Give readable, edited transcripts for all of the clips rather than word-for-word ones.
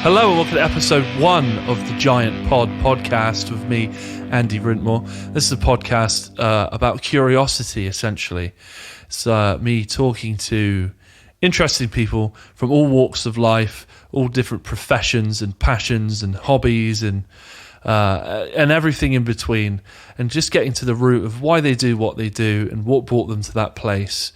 Hello and welcome to episode 1 of the Giant Pod podcast with me, Andy Wrintmore. This is a podcast about curiosity, essentially. It's me talking to interesting people from all walks of life, all different professions and passions and hobbies and everything in between, and just getting to the root of why they do what they do and what brought them to that place.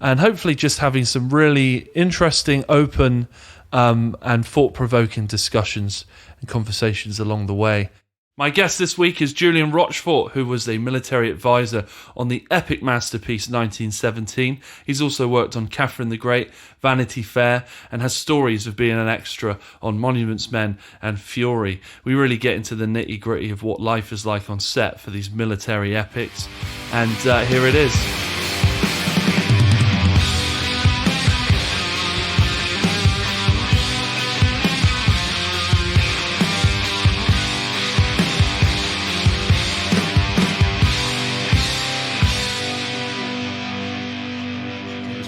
And hopefully just having some really interesting, open and thought-provoking discussions and conversations along the way. My guest this week is Julian Rochfort, who was a military advisor on the epic masterpiece 1917. He's also worked on Catherine the Great, Vanity Fair, and has stories of being an extra on Monuments Men and Fury. We really get into the nitty-gritty of what life is like on set for these military epics. And here it is.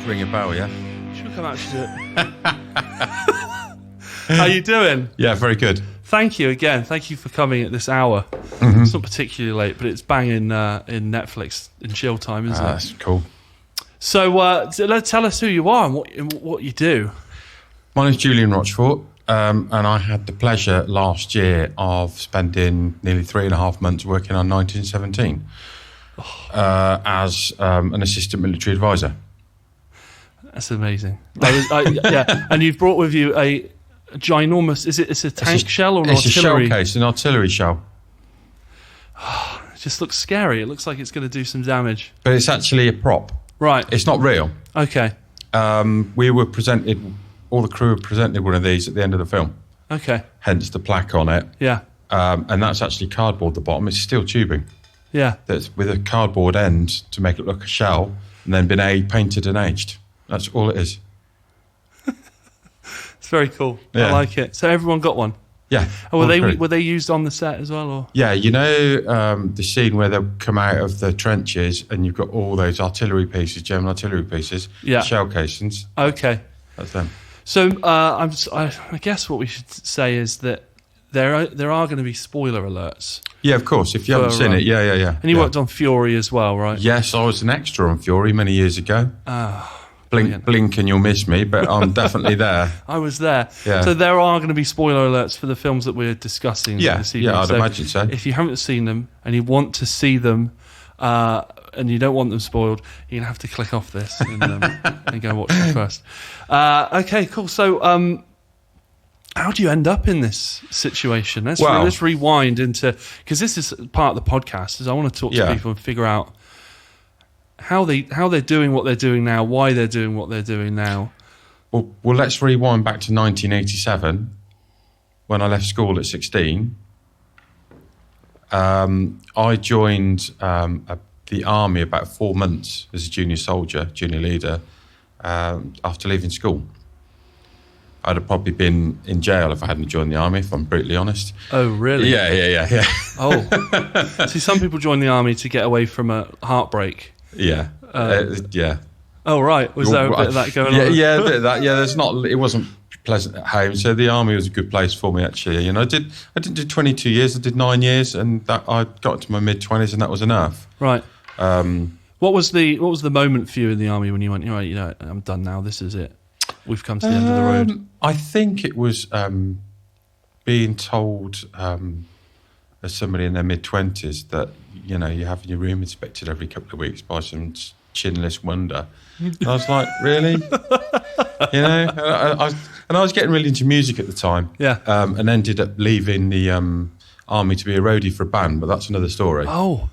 Ring a bell, yeah? Should we come out to do it? How you doing? Yeah, very good. Thank you again. Thank you for coming at this hour. Mm-hmm. It's not particularly late, but it's banging in Netflix in chill time, isn't it? That's cool. So tell us who you are and what you do. My name's Julian Rochfort, and I had the pleasure last year of spending nearly 3.5 months working on 1917 as an assistant military advisor. That's amazing. Yeah, and you've brought with you a ginormous. It's a tank shell or an artillery? It's a shell case, an artillery shell. It just looks scary. It looks like it's going to do some damage. But it's actually a prop. Right. It's not real. Okay. We were presented. All the crew were presented one of these at the end of the film. Okay. Hence the plaque on it. Yeah. And that's actually cardboard. The bottom. It's steel tubing. Yeah. That's with a cardboard end to make it look a shell, and then been painted and aged. That's all it is. It's very cool. Yeah. I like it. So everyone got one? Yeah. Oh, were they used on the set as well? Or? Yeah, you know the scene where they come out of the trenches and you've got all those artillery pieces, German artillery pieces, shell casings. Okay. That's them. So I guess what we should say is that there are going to be spoiler alerts. Yeah, of course. If you haven't seen it, yeah. And you worked on Fury as well, right? Yes, I was an extra on Fury many years ago. Blink and you'll miss me, but I'm definitely there. I was there. Yeah. So there are going to be spoiler alerts for the films that we're discussing this evening. Yeah, I'd imagine so. If you haven't seen them and you want to see them and you don't want them spoiled, you're going to have to click off this and go watch them first. Okay, cool. So how do you end up in this situation? Let's rewind into... Because this is part of the podcast, is I want to talk to people and figure out how they're doing what they're doing now, why they're doing what they're doing now. Well, let's rewind back to 1987 when I left school at 16. I joined the army about 4 months as a junior soldier, junior leader, after leaving school. I'd have probably been in jail if I hadn't joined the army, if I'm brutally honest. Oh, really? Yeah. Oh. See, some people join the army to get away from a heartbreak. Yeah. Oh, right. Was there a bit of that going on? Yeah, a bit of that. Yeah, it wasn't pleasant at home. So the army was a good place for me, actually. You know, I didn't do 22 years. I did 9 years, and I got to my mid-20s, and that was enough. Right. What was the moment for you in the army when you went, right, I'm done now. This is it. We've come to the end of the road. I think it was being told as somebody in their mid-20s that, you're having your room inspected every couple of weeks by some chinless wonder. I was like, really? I was getting really into music at the time. Yeah. And ended up leaving the army to be a roadie for a band, but that's another story. Oh.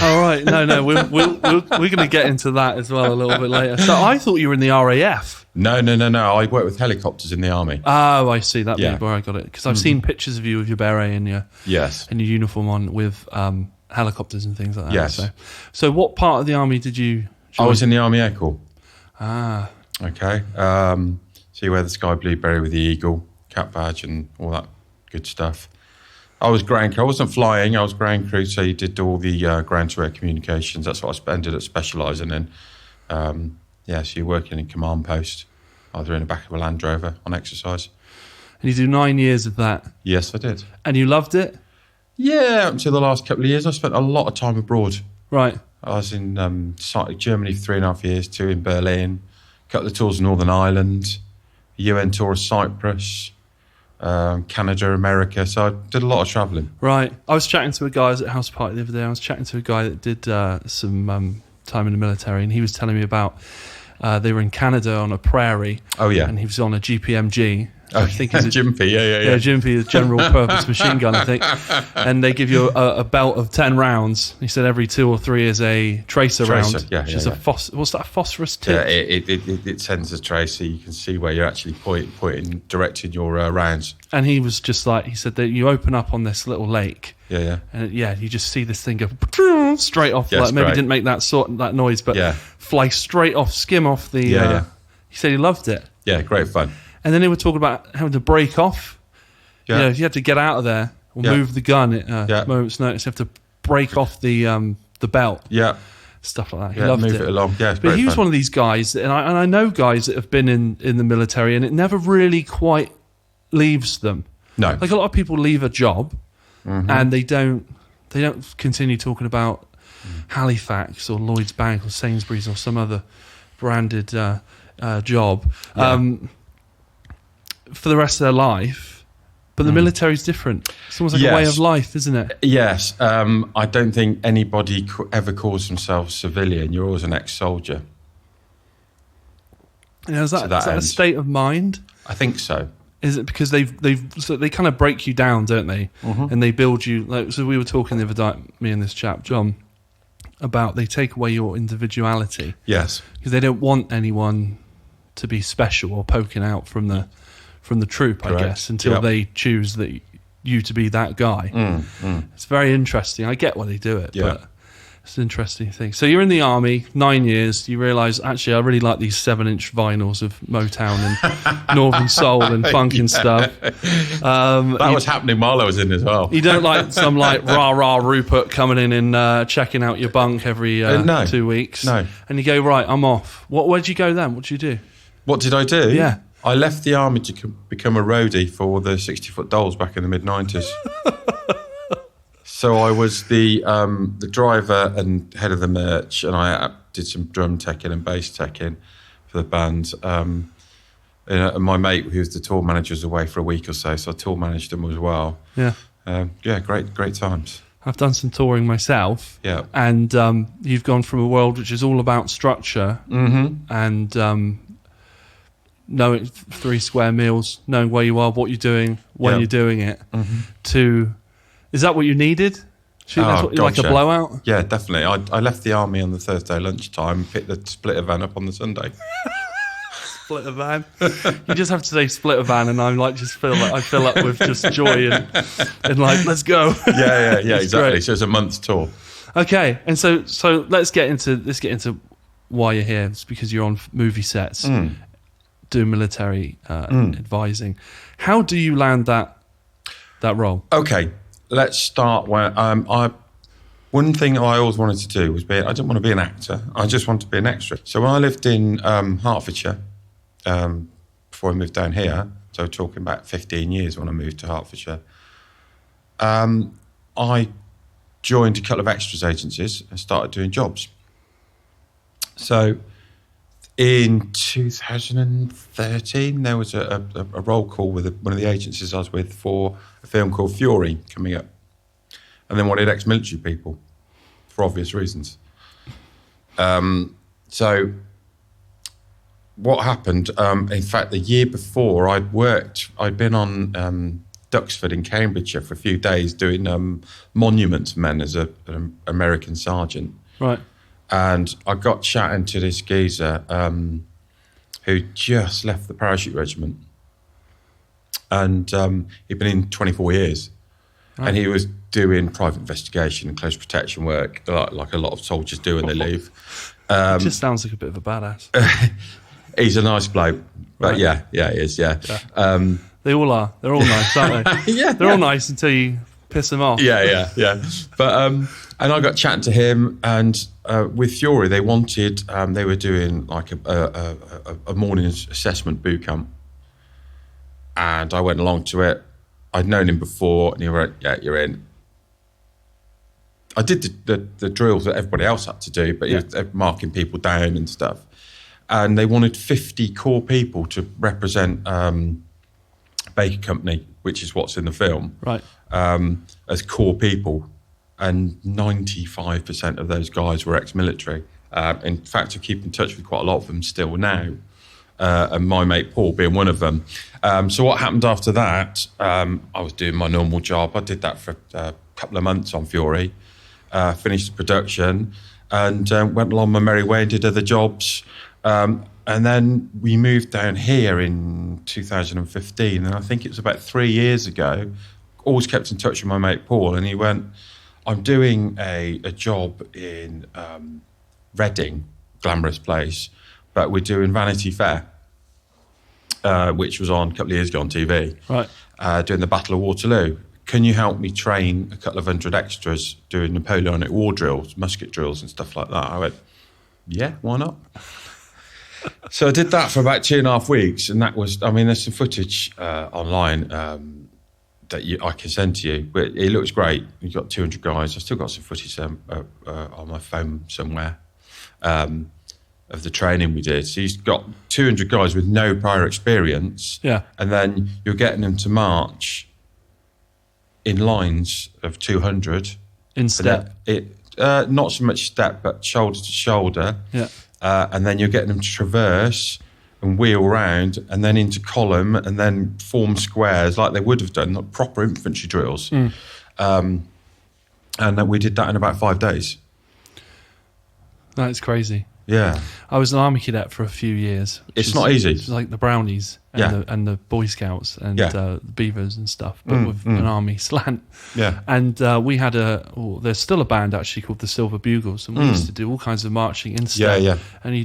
All right. No, we're going to get into that as well a little bit later. So I thought you were in the RAF. No. I work with helicopters in the army. Oh, I see. That'd be where I got it. Because I've seen pictures of you with your beret and your uniform on with helicopters and things like that. Yes. So what part of the army did you join? I was in the Army Air Corps. Ah. Okay. So you wear the sky blue beret with the eagle, cap badge and all that good stuff. I was ground crew. I wasn't flying. I was ground crew, so you did all the ground-to-air communications. That's what I ended up specialising in. So you're working in command post, either in the back of a Land Rover on exercise. And you do 9 years of that. Yes, I did. And you loved it? Yeah, up until the last couple of years. I spent a lot of time abroad. Right. I was in Germany for 3.5 years, 2 in Berlin, a couple of tours in Northern Ireland, a UN tour of Cyprus, Canada, America. So I did a lot of travelling. Right. I was chatting to a guy, I was at a house party the other day, I was chatting to a guy that did some time in the military, and he was telling me about they were in Canada on a prairie. Oh, yeah. And he was on a GPMG. I think it's a Gympie, yeah. Gympie is general purpose machine gun, I think. And they give you a belt of 10 rounds. He said every 2 or 3 is a tracer round. Yeah, which is a what's that, a phosphorus tip? Yeah, it sends a tracer. You can see where you're actually directing your rounds. And he was just like, he said that you open up on this little lake. Yeah. And you just see this thing go straight off. Like maybe it didn't make that noise, but fly straight off, skim off the. He said he loved it. Yeah, great fun. And then they were talking about having to break off. Yeah. You know, if you had to get out of there or move the gun at moment's notice, you have to break off the belt. Yeah. Stuff like that. He loved move it along. Yeah, but he was one of these guys, and I know guys that have been in the military, and it never really quite leaves them. No. Like a lot of people leave a job, and they don't continue talking about Halifax or Lloyd's Bank or Sainsbury's or some other branded job. Yeah. For the rest of their life, but the military is different. It's almost like a way of life, isn't it? Yes. I don't think anybody ever calls themselves civilian. You're always an ex-soldier. Is that a state of mind? I think so. Is it because they kind of break you down, don't they? And they build you. Like, so we were talking the other day, me and this chap John, about they take away your individuality. Yes. Because they don't want anyone to be special or poking out from the troop, correct. I guess, until they choose that you to be that guy. It's very interesting. I get why they do it, but it's an interesting thing. So you're in the army, 9 years. You realise, actually, I really like these 7-inch vinyls of Motown and Northern Soul and funk and stuff. That was happening while I was in as well. You don't like some rah-rah Rupert coming in and checking out your bunk every 2 weeks. No. And you go, right, I'm off. Where'd you go then? What did you do? What did I do? Yeah. I left the army to become a roadie for the 60-foot Dolls back in the mid-90s. So I was the driver and head of the merch, and I did some drum teching and bass teching for the band. And my mate, who was the tour manager, was away for a week or so I tour managed them as well. Yeah. Great times. I've done some touring myself. Yeah. And you've gone from a world which is all about structure and knowing 3 square meals, knowing where you are, what you're doing, when you're doing it, to... Is that what you needed? Like a blowout? Yeah, definitely. I left the army on the Thursday lunchtime, picked the splitter van up on the Sunday. Splitter van. You just have to say splitter van, and I'm like, just feel like I fill up with just joy and like, let's go. Yeah, exactly. Great. So it's a month's tour. Okay, and so let's get into why you're here. It's because you're on movie sets, doing military advising. How do you land that role? Okay. Let's start where one thing I always wanted to do was I didn't want to be an actor. I just wanted to be an extra. So when I lived in Hertfordshire, before I moved down here, so talking about 15 years when I moved to Hertfordshire, I joined a couple of extras agencies and started doing jobs. So in 2013, there was a roll call with one of the agencies I was with for a film called Fury coming up. And then wanted ex-military people for obvious reasons. So what happened, in fact, the year before I'd been on Duxford in Cambridgeshire for a few days doing Monuments Men as an American sergeant. Right. And I got chatting to this geezer who just left the parachute regiment. And he'd been in 24 years. Right. And he was doing private investigation and close protection work, like a lot of soldiers do when they leave. It just sounds like a bit of a badass. He's a nice bloke. But yeah, he is, yeah. They all are. They're all nice, aren't they? They're all nice until you piss them off. Yeah. But and I got chatting to him, and with Fury, they were doing like a morning assessment boot camp. And I went along to it. I'd known him before, and he went, "Yeah, you're in." I did the drills that everybody else had to do, but he was marking people down and stuff. And they wanted 50 core people to represent Baker Company, which is what's in the film, right? As core people. And 95% of those guys were ex-military. In fact, I keep in touch with quite a lot of them still now. And my mate Paul being one of them. So what happened after that, I was doing my normal job. I did that for a couple of months on Fury, finished the production, and went along my merry way and did other jobs. And then we moved down here in 2015, and I think it was about 3 years ago. Always kept in touch with my mate Paul, and he went, "I'm doing a job in Reading, glamorous place, but we're doing Vanity Fair." Which was on a couple of years ago on TV, right? Doing the Battle of Waterloo. Can you help me train a couple of hundred extras doing Napoleonic war drills, musket drills and stuff like that? I went, yeah, why not? So I did that for about 2.5 weeks, and that was, I mean, there's some footage online that I can send to you, but it looks great. You've got 200 guys. I've still got some footage on my phone somewhere. Of the training we did. So you've got 200 guys with no prior experience, and then you're getting them to march in lines of 200. In step? Not so much step, but shoulder to shoulder. Yeah. And then you're getting them to traverse and wheel round and then into column and then form squares like they would have done, like proper infantry drills. And then we did that in about 5 days. That's crazy. Yeah. I was an army cadet for a few years. It's not easy. It's like the Brownies and the Boy Scouts and the Beavers and stuff, but with an army slant. Yeah. And we had there's still a band actually called the Silver Bugles, and we used to do all kinds of marching in step. Yeah. And you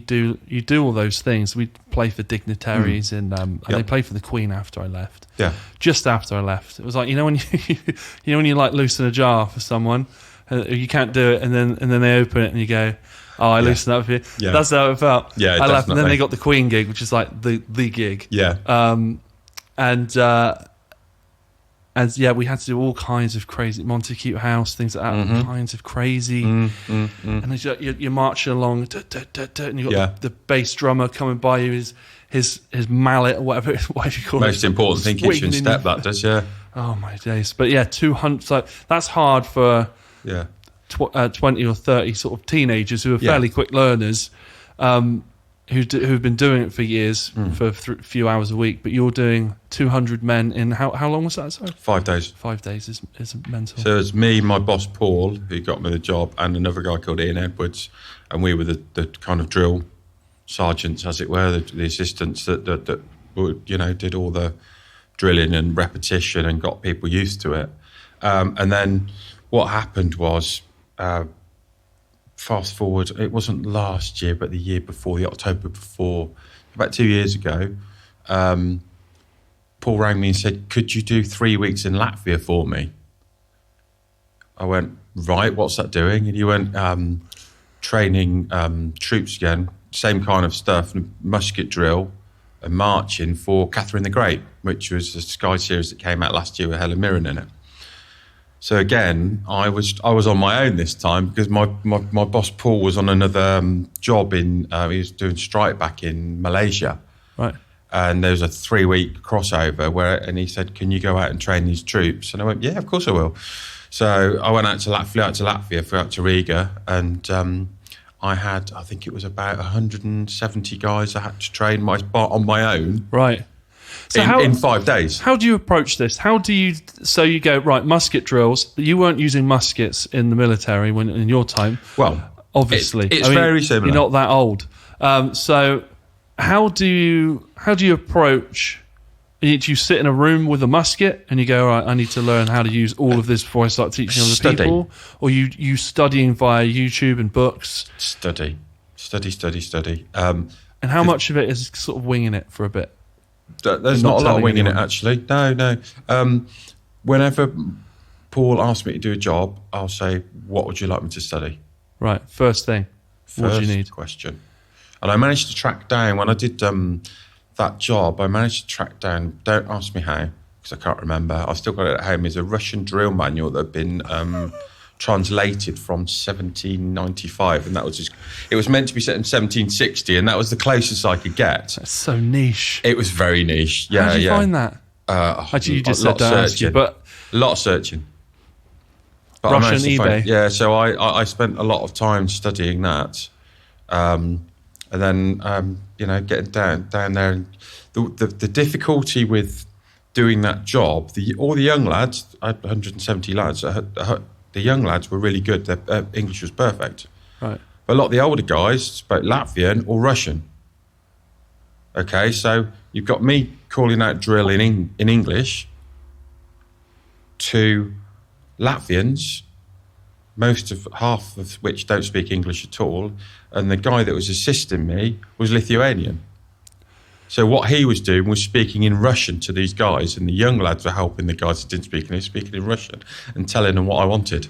do all those things. We'd play for dignitaries and they played for the Queen after I left. Yeah. Just after I left. It was like, when you like loosen a jar for someone, you can't do it, and then they open it and you go, "Oh, I loosened up for you." Yeah. That's how it felt. Yeah, I left, and then they got the Queen gig, which is like the gig. Yeah. And we had to do all kinds of crazy Montacute House things like that, all kinds of crazy. And then you're marching along, and you got the bass drummer coming by you, his mallet or whatever you call it. Most important thing, kitchen step. That does, yeah. Oh my days! But yeah, 200. So that's hard for 20 or 30 sort of teenagers who are fairly quick learners, who've been doing it for years, for a few hours a week. But you're doing 200 men in how long was that? Sorry? 5 days. 5 days is mental. So it's me, my boss Paul, who got me the job, and another guy called Ian Edwards, and we were the kind of drill sergeants, as it were, the assistants that did all the drilling and repetition and got people used to it. And then what happened was, fast forward, it wasn't last year, but the year before, the October before, about 2 years ago, Paul rang me and said, "Could you do 3 weeks in Latvia for me?" I went, "Right, what's that doing?" And he went, training troops again, same kind of stuff, musket drill and marching for Catherine the Great, which was a Sky series that came out last year with Helen Mirren in it. So again, I was on my own this time because my boss Paul was on another job he was doing strike back in Malaysia, right? And there was a 3-week crossover and he said, "Can you go out and train these troops?" And I went, "Yeah, of course I will." So I went out to Latvia, flew out to Riga, and I think it was about 170 guys I had to train on my own, right? So in 5 days. How do you approach this? So you go, right, musket drills, but you weren't using muskets in the military in your time. Well, obviously. It's very similar. You're not that old. So how do you approach, do you sit in a room with a musket and you go, all right, I need to learn how to use all of this before I start teaching other people? Or you studying via YouTube and books? Study. And how much of it is sort of winging it for a bit? There's not a lot of winging it, actually. No. Whenever Paul asks me to do a job, I'll say, "What would you like me to study?" Right. First thing. What do you need? Question. And I managed to track down, when I did that job, I managed to track down, don't ask me how, because I can't remember. I've still got it at home. It's a Russian drill manual that had been translated from 1795, and that was it was meant to be set in 1760, and that was the closest I could get. That's so niche. It was very niche. Yeah, How did you find that? Actually, you just said don't ask you, but a lot of searching. But Russian eBay. So I spent a lot of time studying that, and then getting down there. And the difficulty with doing that job, all the young lads, I had 170 lads. The young lads were really good. Their English was perfect. Right. But a lot of the older guys spoke Latvian or Russian. Okay, so you've got me calling out drill in English to Latvians, half of which don't speak English at all, and the guy that was assisting me was Lithuanian. So what he was doing was speaking in Russian to these guys, and the young lads were helping the guys that didn't speak English, speaking in Russian and telling them what I wanted.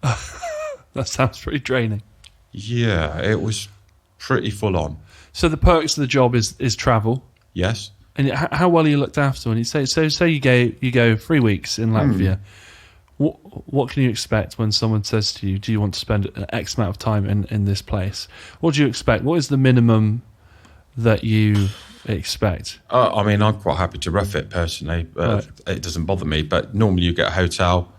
That sounds pretty draining. Yeah, it was pretty full on. So the perks of the job is travel. Yes. And how well are you looked after? When you say you go 3 weeks in Latvia, what can you expect when someone says to you, "Do you want to spend an X amount of time in this place?" What do you expect? What is the minimum that you expect? I mean, I'm quite happy to rough it personally. Right. It doesn't bother me. But normally you get a hotel,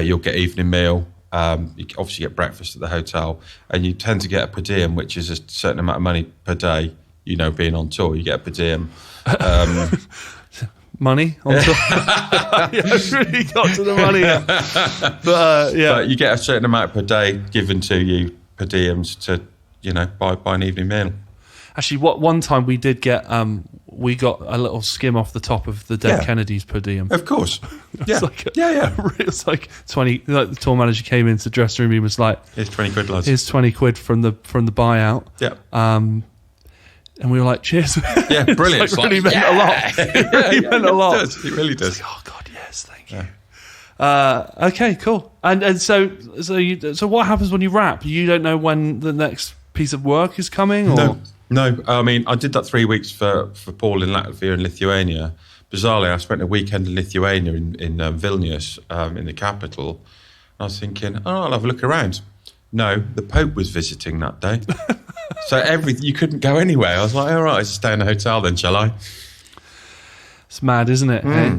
you'll get evening meal. You obviously get breakfast at the hotel, and you tend to get a per diem, which is a certain amount of money per day. Being on tour, you get a per diem. Money on tour? Yeah, I've really got to the money. But you get a certain amount per day given to you per diems to buy an evening meal. Actually, one time we did get we got a little skim off the top of the dead Kennedys per diem. Of course. It was like 20. Like the tour manager came into the dressing room. He was like, "Here's 20 quid, lads. Here's 20 quid from the buyout." Yeah. And we were like, "Cheers!" Yeah, brilliant. It really meant a lot. It really meant a lot. It really does. Like, oh God, yes, thank you. Okay, cool. And so what happens when you wrap? You don't know when the next piece of work is coming, or no. I mean, I did that 3 weeks for Paul in Latvia and Lithuania. Bizarrely, I spent a weekend in Lithuania in Vilnius, in the capital. I was thinking, I'll have a look around. No, the Pope was visiting that day. So you couldn't go anywhere. I was like, all right, I'll stay in a hotel then, shall I? It's mad, isn't it? Hey?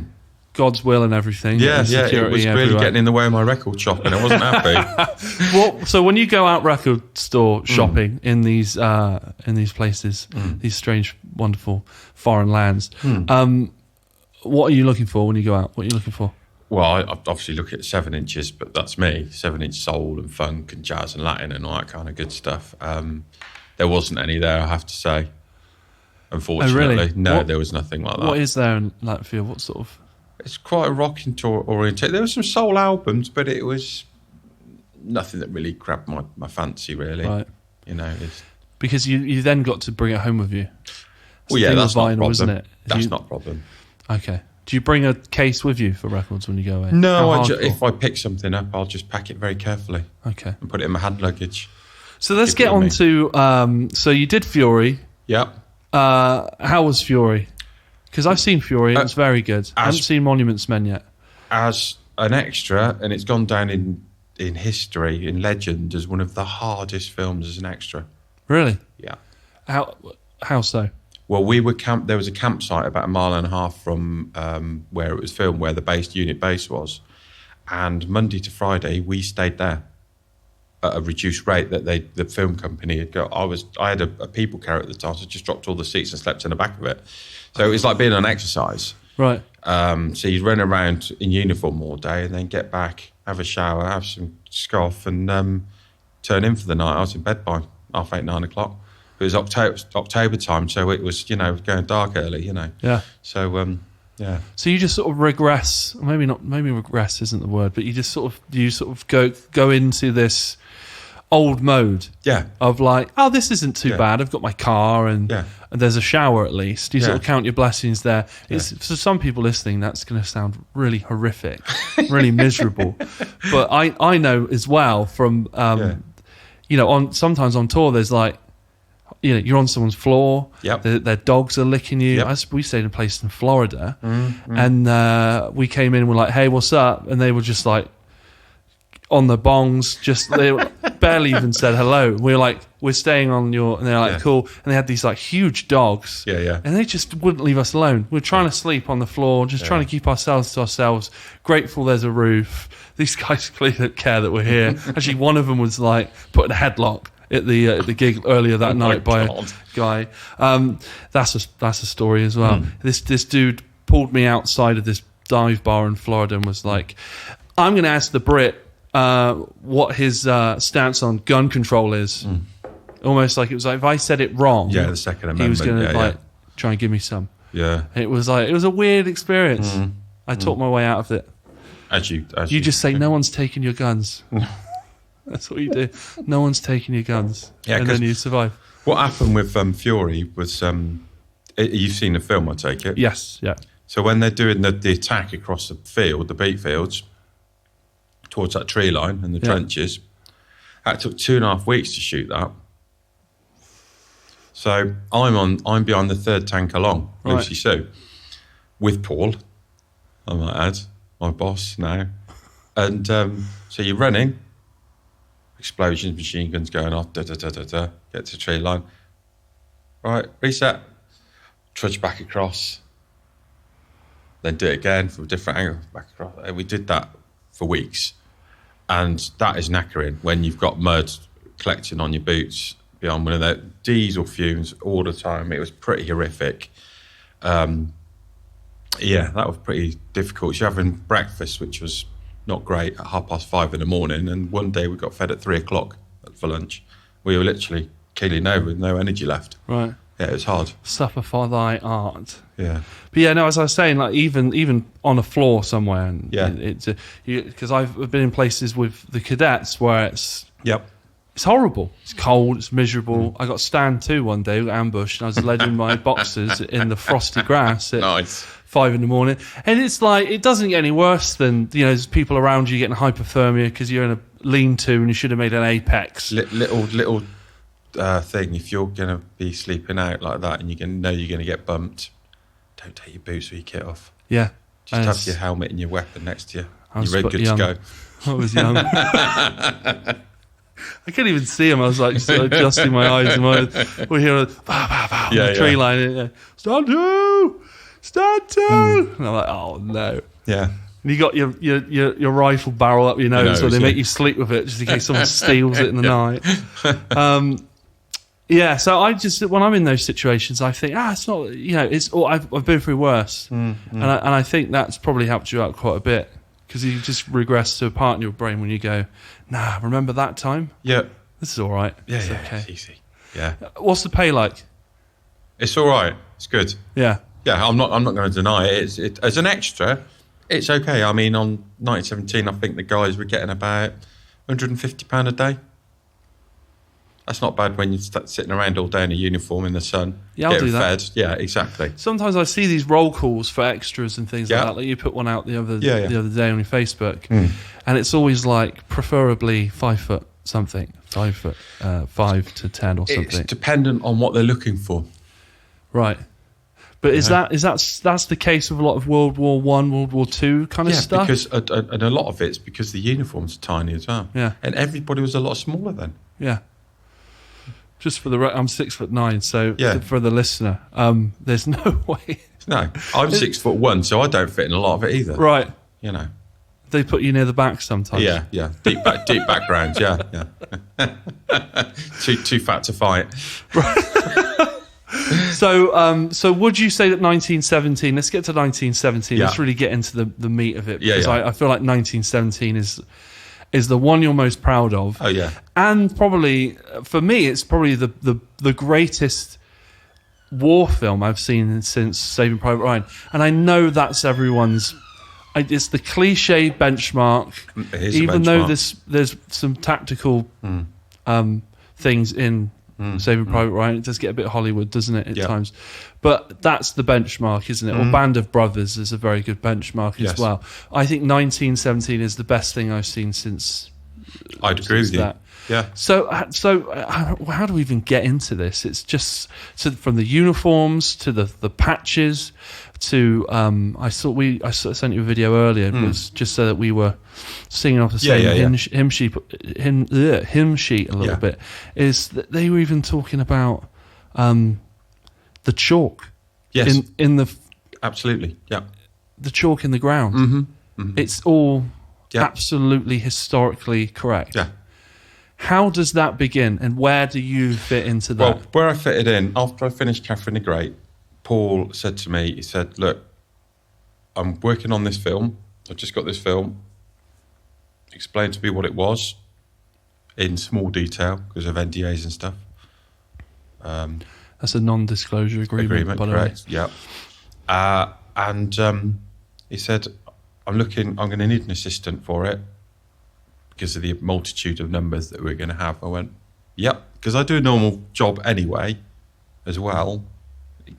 God's will and everything. Yeah, it was really getting in the way of my record shop, and I wasn't happy. So when you go out record store shopping in these places, these strange, wonderful foreign lands, what are you looking for when you go out? What are you looking for? Well, I obviously look at 7 inches, but that's me. 7-inch soul and funk and jazz and Latin and all that kind of good stuff. There wasn't any there, I have to say. Unfortunately, oh, really? No, there was nothing like that. What is there in Latvia? What sort of? It's quite a rocking tour orientation. There were some soul albums, but it was nothing that really grabbed my fancy, really. Right. Because you then got to bring it home with you. Well, yeah, that's not a problem. Isn't it? That's not a problem. Okay. Do you bring a case with you for records when you go away? No, if I pick something up, I'll just pack it very carefully. Okay. And put it in my hand luggage. So let's get on to, so you did Fury. Yep. How was Fury? Because I've seen Fury, it was very good. I haven't seen Monuments Men yet. As an extra, and it's gone down in history, in legend, as one of the hardest films as an extra. Really? Yeah. How so? Well, there was a campsite about 1.5 miles from where it was filmed, where the unit base was. And Monday to Friday, we stayed there at a reduced rate that the film company had got. I had a people carrier at the time, so I just dropped all the seats and slept in the back of it. So it was like being on exercise. Right. So you'd run around in uniform all day and then get back, have a shower, have some scoff, and turn in for the night. I was in bed by 8:30, 9 o'clock. It was October time, so it was, going dark early, Yeah. So, yeah. So you just sort of regress, maybe regress isn't the word, but you just sort of go into this old mode. Yeah. Of like, oh, this isn't too bad. I've got my car and there's a shower at least. You sort of count your blessings there. It's for some people listening, that's going to sound really horrific, really miserable. But I know as well from, sometimes on tour, there's like, you know, you're on someone's floor. Yep. Their dogs are licking you. Yep. We stayed in a place in Florida, and we came in and we're like, "Hey, what's up?" And they were just like on the bongs, just they barely even said hello. We were like, "We're staying on your," and they're like, "Cool." And they had these like huge dogs, Yeah. and they just wouldn't leave us alone. We're trying to sleep on the floor, just trying to keep ourselves to ourselves. Grateful there's a roof. These guys clearly don't care that we're here. Actually, one of them was like put in a headlock at the gig earlier that night by a guy. That's a story as well. This dude pulled me outside of this dive bar in Florida and was like, "I'm going to ask the Brit what his stance on gun control is." Almost like it was like if I said it wrong, the Second Amendment. he was going to try and give me some. Yeah. It was a weird experience. I talked my way out of it. As you just say, "No one's taking your guns." That's what you do. No one's taking your guns, and then you survive. What happened with Fury was, you've seen the film, I take it? Yes, yeah. So when they're doing the attack across the field, the beet fields, towards that tree line and the trenches, that took 2.5 weeks to shoot that. So I'm behind the third tank along, Lucy Sue, with Paul, I might add, my boss now. And so you're running, explosions, machine guns going off, get to the tree line. Right, reset, trudge back across, then do it again from a different angle, back across. And we did that for weeks. And that is knackering when you've got mud collecting on your boots beyond one of the diesel fumes all the time. It was pretty horrific. That was pretty difficult. You're having breakfast, which was not great, at 5:30 in the morning, and one day we got fed at 3:00 for lunch. We were literally keeling over with no energy left. Right. Yeah, it was hard. Suffer for thy art. Yeah. But yeah, no, as I was saying, like even on a floor somewhere, and Yeah. it's because I've been in places with the cadets where it's horrible. It's cold. It's miserable. I got stand 2 one day, ambushed, and I was led in my boxers in the frosty grass at 5 in the morning. And it's like, it doesn't get any worse than, you know, there's people around you getting hypothermia because you're in a lean-to and you should have made an apex. Little thing, if you're going to be sleeping out like that and you're going to get bumped, don't take your boots or your kit off. Yeah. Just have your helmet and your weapon next to you. You're ready, good young. to go. I was young. I couldn't even see him. I was like just adjusting my eyes, and we hear on the tree line. Stand 2, and I'm like, oh no. Yeah. And you got your rifle barrel up your nose, so they make you sleep with it just in case someone steals it in the night. So I just, when I'm in those situations, I think, it's not, you know, it's. I've been through worse, and I think that's probably helped you out quite a bit. Because you just regress to a part in your brain when you go, nah, remember that time? Yeah. This is all right. Yeah, it's okay. It's easy. Yeah. What's the pay like? It's all right. It's good. Yeah. Yeah, I'm not going to deny it. It. As an extra, it's okay. I mean, on 1917, I think the guys were getting about £150 a day. That's not bad when you're sitting around all day in a uniform in the sun. Yeah, I'll do that. Fed. Yeah, exactly. Sometimes I see these roll calls for extras and things like that. Like you put one out the other day on your Facebook, and it's always like preferably 5 foot something, 5 foot, 5 to 10 or something. It's dependent on what they're looking for. Right. But is that's the case with a lot of World War I, World War II kind of stuff? Because and a lot of it's because the uniforms are tiny as well. Yeah. And everybody was a lot smaller then. Yeah. Just for I'm 6'9", so for the listener, there's no way. No, I'm 6'1", so I don't fit in a lot of it either. Right. You know. They put you near the back sometimes. Yeah. Deep backgrounds, yeah. Too fat to fight. So would you say that 1917, let's get to 1917, let's really get into the meat of it, because I feel like 1917 is the one you're most proud of. Oh, yeah. And probably, for me, it's probably the greatest war film I've seen since Saving Private Ryan. And I know that's everyone's... It's the cliche benchmark. Even though there's some tactical things in Saving Private Ryan, it does get a bit Hollywood, doesn't it, at times? But that's the benchmark, isn't it? Or Band of Brothers is a very good benchmark as well. I think 1917 is the best thing I've seen since. I'd agree with you. Yeah. So how do we even get into this? It's just from the uniforms to the patches to I sent you a video earlier. It was just so that we were singing off the same hymn sheet a little bit. Is that they were even talking about the chalk? Yes. In the absolutely. Yeah. The chalk in the ground. Mm-hmm. Mm-hmm. It's all absolutely historically correct. Yeah. How does that begin, and where do you fit into that? Well, where I fitted in, after I finished Catherine the Great, Paul said to me, he said, look, I'm working on this film. I've just got this film. Explain to me what it was in small detail because of NDAs and stuff. That's a non-disclosure agreement, by the way. Yeah. And he said, I'm going to need an assistant for it because of the multitude of numbers that we're going to have. I went, yep, because I do a normal job anyway as well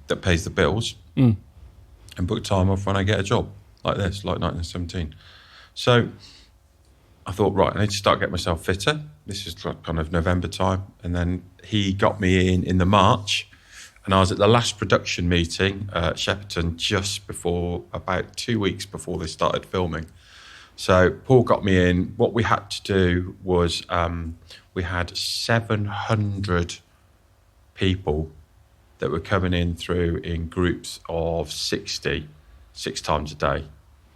that pays the bills and book time off when I get a job like this, like 1917. So I thought, right, I need to start getting myself fitter. This is like kind of November time. And then he got me in the March, and I was at the last production meeting at Shepperton just before, about 2 weeks before they started filming. So Paul got me in. What we had to do was we had 700 people that were coming in through in groups of 60, 6 times a day,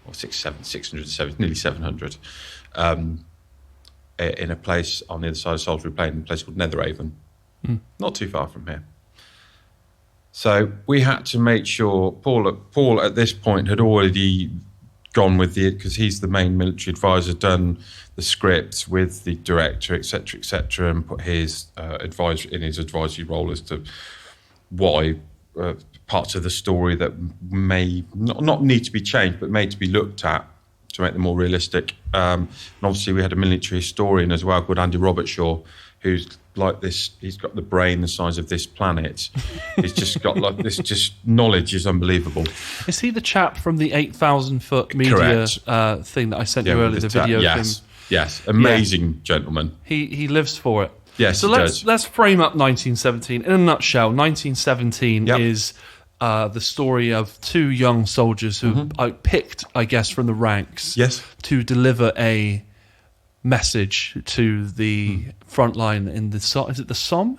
or 670, nearly 700, in a place on the other side of Salisbury Plain, a place called Netheravon, not too far from here. So we had to make sure, Paul at this point had already gone with because he's the main military advisor, done the script with the director, etc., and put his advisory role as to why parts of the story that may not need to be changed, but may to be looked at to make them more realistic. And obviously we had a military historian as well called Andy Wrintmore, who's like this. He's got the brain the size of this planet. He's just got like this. Just knowledge is unbelievable. Is he the chap from the 8,000-foot media thing that I sent you earlier? The video. Yes, amazing gentleman. He lives for it. Yes, so let's frame up 1917 in a nutshell. 1917 is the story of 2 young soldiers who are picked, I guess, from the ranks to deliver a message to the front line in the is it the Somme?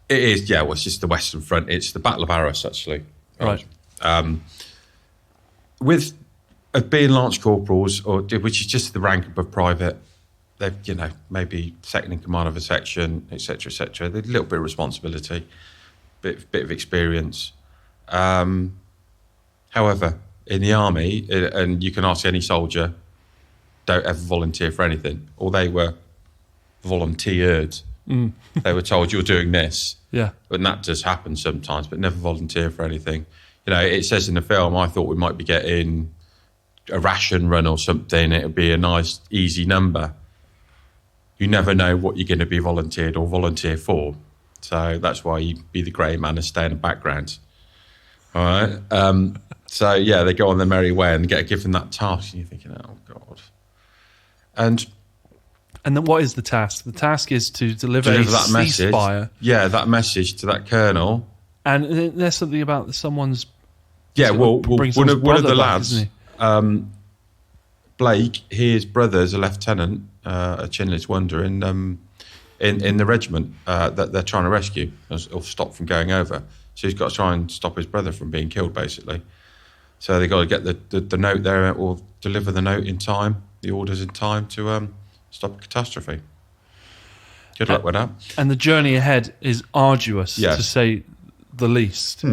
It is, yeah. Well, it's just the Western Front. It's the Battle of Arras, actually. Right. With being lance corporals, which is just the rank above private, they've, maybe second in command of a section, etc., etc. There's a little bit of responsibility, bit of experience. However, in the army, and you can ask any soldier, don't ever volunteer for anything. Or they were volunteered. They were told you're doing this. Yeah. And that does happen sometimes, but never volunteer for anything. It says in the film, I thought we might be getting a ration run or something. It would be a nice, easy number. You never know what you're going to be volunteered or volunteer for. So that's why you be the grey man and stay in the background. All right. So, yeah, they go on their merry way and get given that task. And you're thinking, oh, God. And then what is the task? The task is to deliver that ceasefire. Message. Yeah, that message to that colonel. And there's something about someone's... Yeah, one of the lads, back, Blake, his brother's a lieutenant, a chinless wonder in the regiment that they're trying to rescue or stop from going over. So he's got to try and stop his brother from being killed, basically. So they've got to get the note there or deliver the note in time, the orders in time to stop a catastrophe. Good luck with that. And the journey ahead is arduous, to say the least.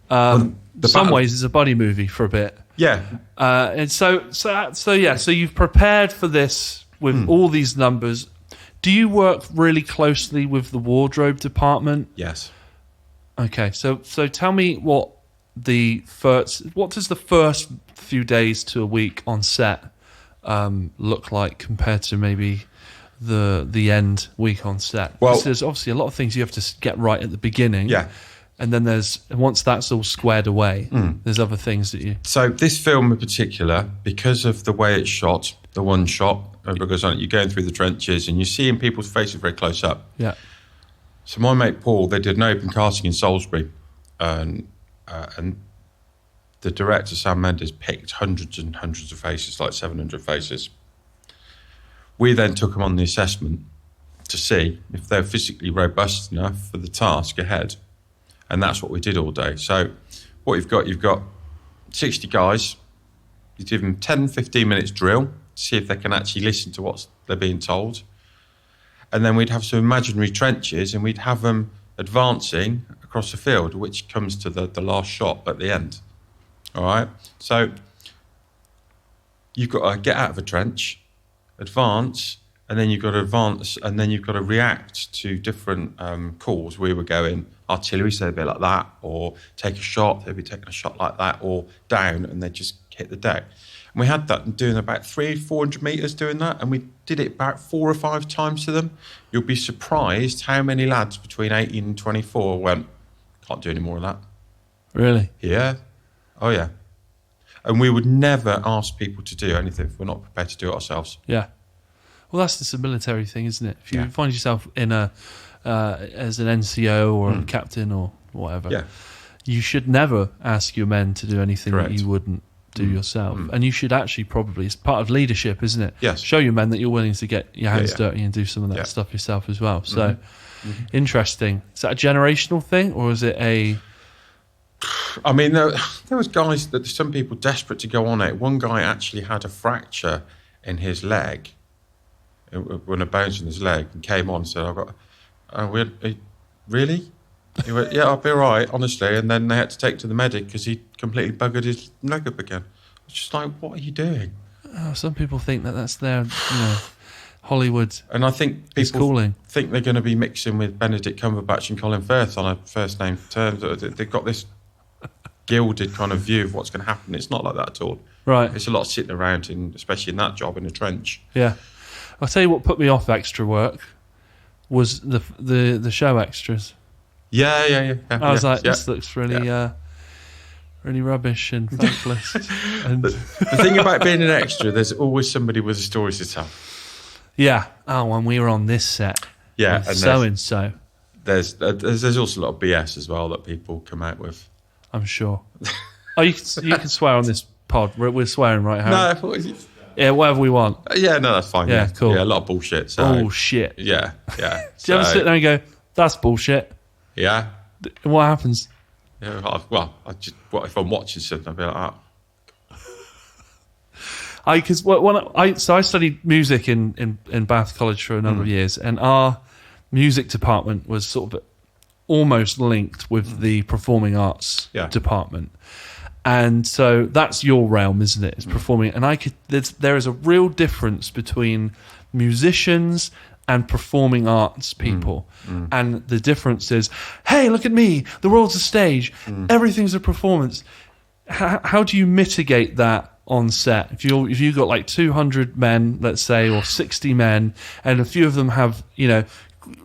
Some ways it's a buddy movie for a bit. Yeah. And so you've prepared for this with all these numbers. Do you work really closely with the wardrobe department? Yes. Okay, so tell me what does the first few days to a week on set look like compared to maybe the end week on set? Well, there's obviously a lot of things you have to get right at the beginning. Yeah. And then once that's all squared away, there's other things that you... So this film in particular, because of the way it's shot, the one shot, because you're going through the trenches and you're seeing people's faces very close up. Yeah. So my mate Paul, they did an open casting in Salisbury, and the director Sam Mendes picked hundreds and hundreds of faces, like 700 faces. We then took them on the assessment to see if they're physically robust enough for the task ahead, and that's what we did all day. So what you've got 60 guys. You give them 10, 15 minutes drill to see if they can actually listen to what they're being told. And then we'd have some imaginary trenches and we'd have them advancing across the field, which comes to the last shot at the end. All right? So you've got to get out of a trench, advance, and then you've got to advance, and then you've got to react to different calls. We were going artillery, so they'd be like that, or take a shot, they'd be taking a shot like that, or down, and they'd just hit the deck. And we had that doing about 300-400 metres doing that, and we did it about 4 or 5 times to them. You'll be surprised how many lads between 18 and 24 went, can't do any more of that. Really? Yeah. Oh, yeah. And we would never ask people to do anything if we're not prepared to do it ourselves. Yeah. Well, that's just a military thing, isn't it? If you find yourself in as an NCO or a captain or whatever, you should never ask your men to do anything that you wouldn't do yourself. And you should actually probably, it's part of leadership, isn't it? Yes. Show your men that you're willing to get your hands dirty and do some of that stuff yourself as well. So, interesting. Is that a generational thing, or is it a... I mean, there was guys that some people desperate to go on it. One guy actually had a fracture in his leg, when a bones in his leg, and came on and said, really? He went, yeah, I'll be all right, honestly. And then they had to take to the medic because he completely buggered his leg up again. It's just like, what are you doing? Oh, some people think that that's their, Hollywood. And I think people think they're going to be mixing with Benedict Cumberbatch and Colin Firth on a first name terms. They've got this gilded kind of view of what's going to happen. It's not like that at all. Right. It's a lot of sitting around, especially in that job in a trench. Yeah. I'll tell you what put me off extra work was the show extras. Yeah. I was like, this looks really really rubbish and thankless. And the thing about being an extra, there's always somebody with a story to tell. Yeah. Oh, and we were on this set. Yeah. And so and so. There's also a lot of BS as well that people come out with. I'm sure. Oh, you can swear on this pod. We're swearing, right, Harry? No. Yeah, whatever we want. Yeah, no, that's fine. Yeah, cool. Yeah, a lot of bullshit. So. Bullshit. Yeah. Do you ever sit there and go, that's bullshit? Yeah. And what happens? Yeah, if I'm watching something, I'll be like, I studied music in Bath College for a number of years, and our music department was sort of almost linked with the performing arts department. And so that's your realm, isn't it? It's performing. And there is a real difference between musicians and performing arts people. And the difference is, hey, look at me. The world's a stage. Everything's a performance. How do you mitigate that on set? If you've got like 200 men, let's say, or 60 men, and a few of them have,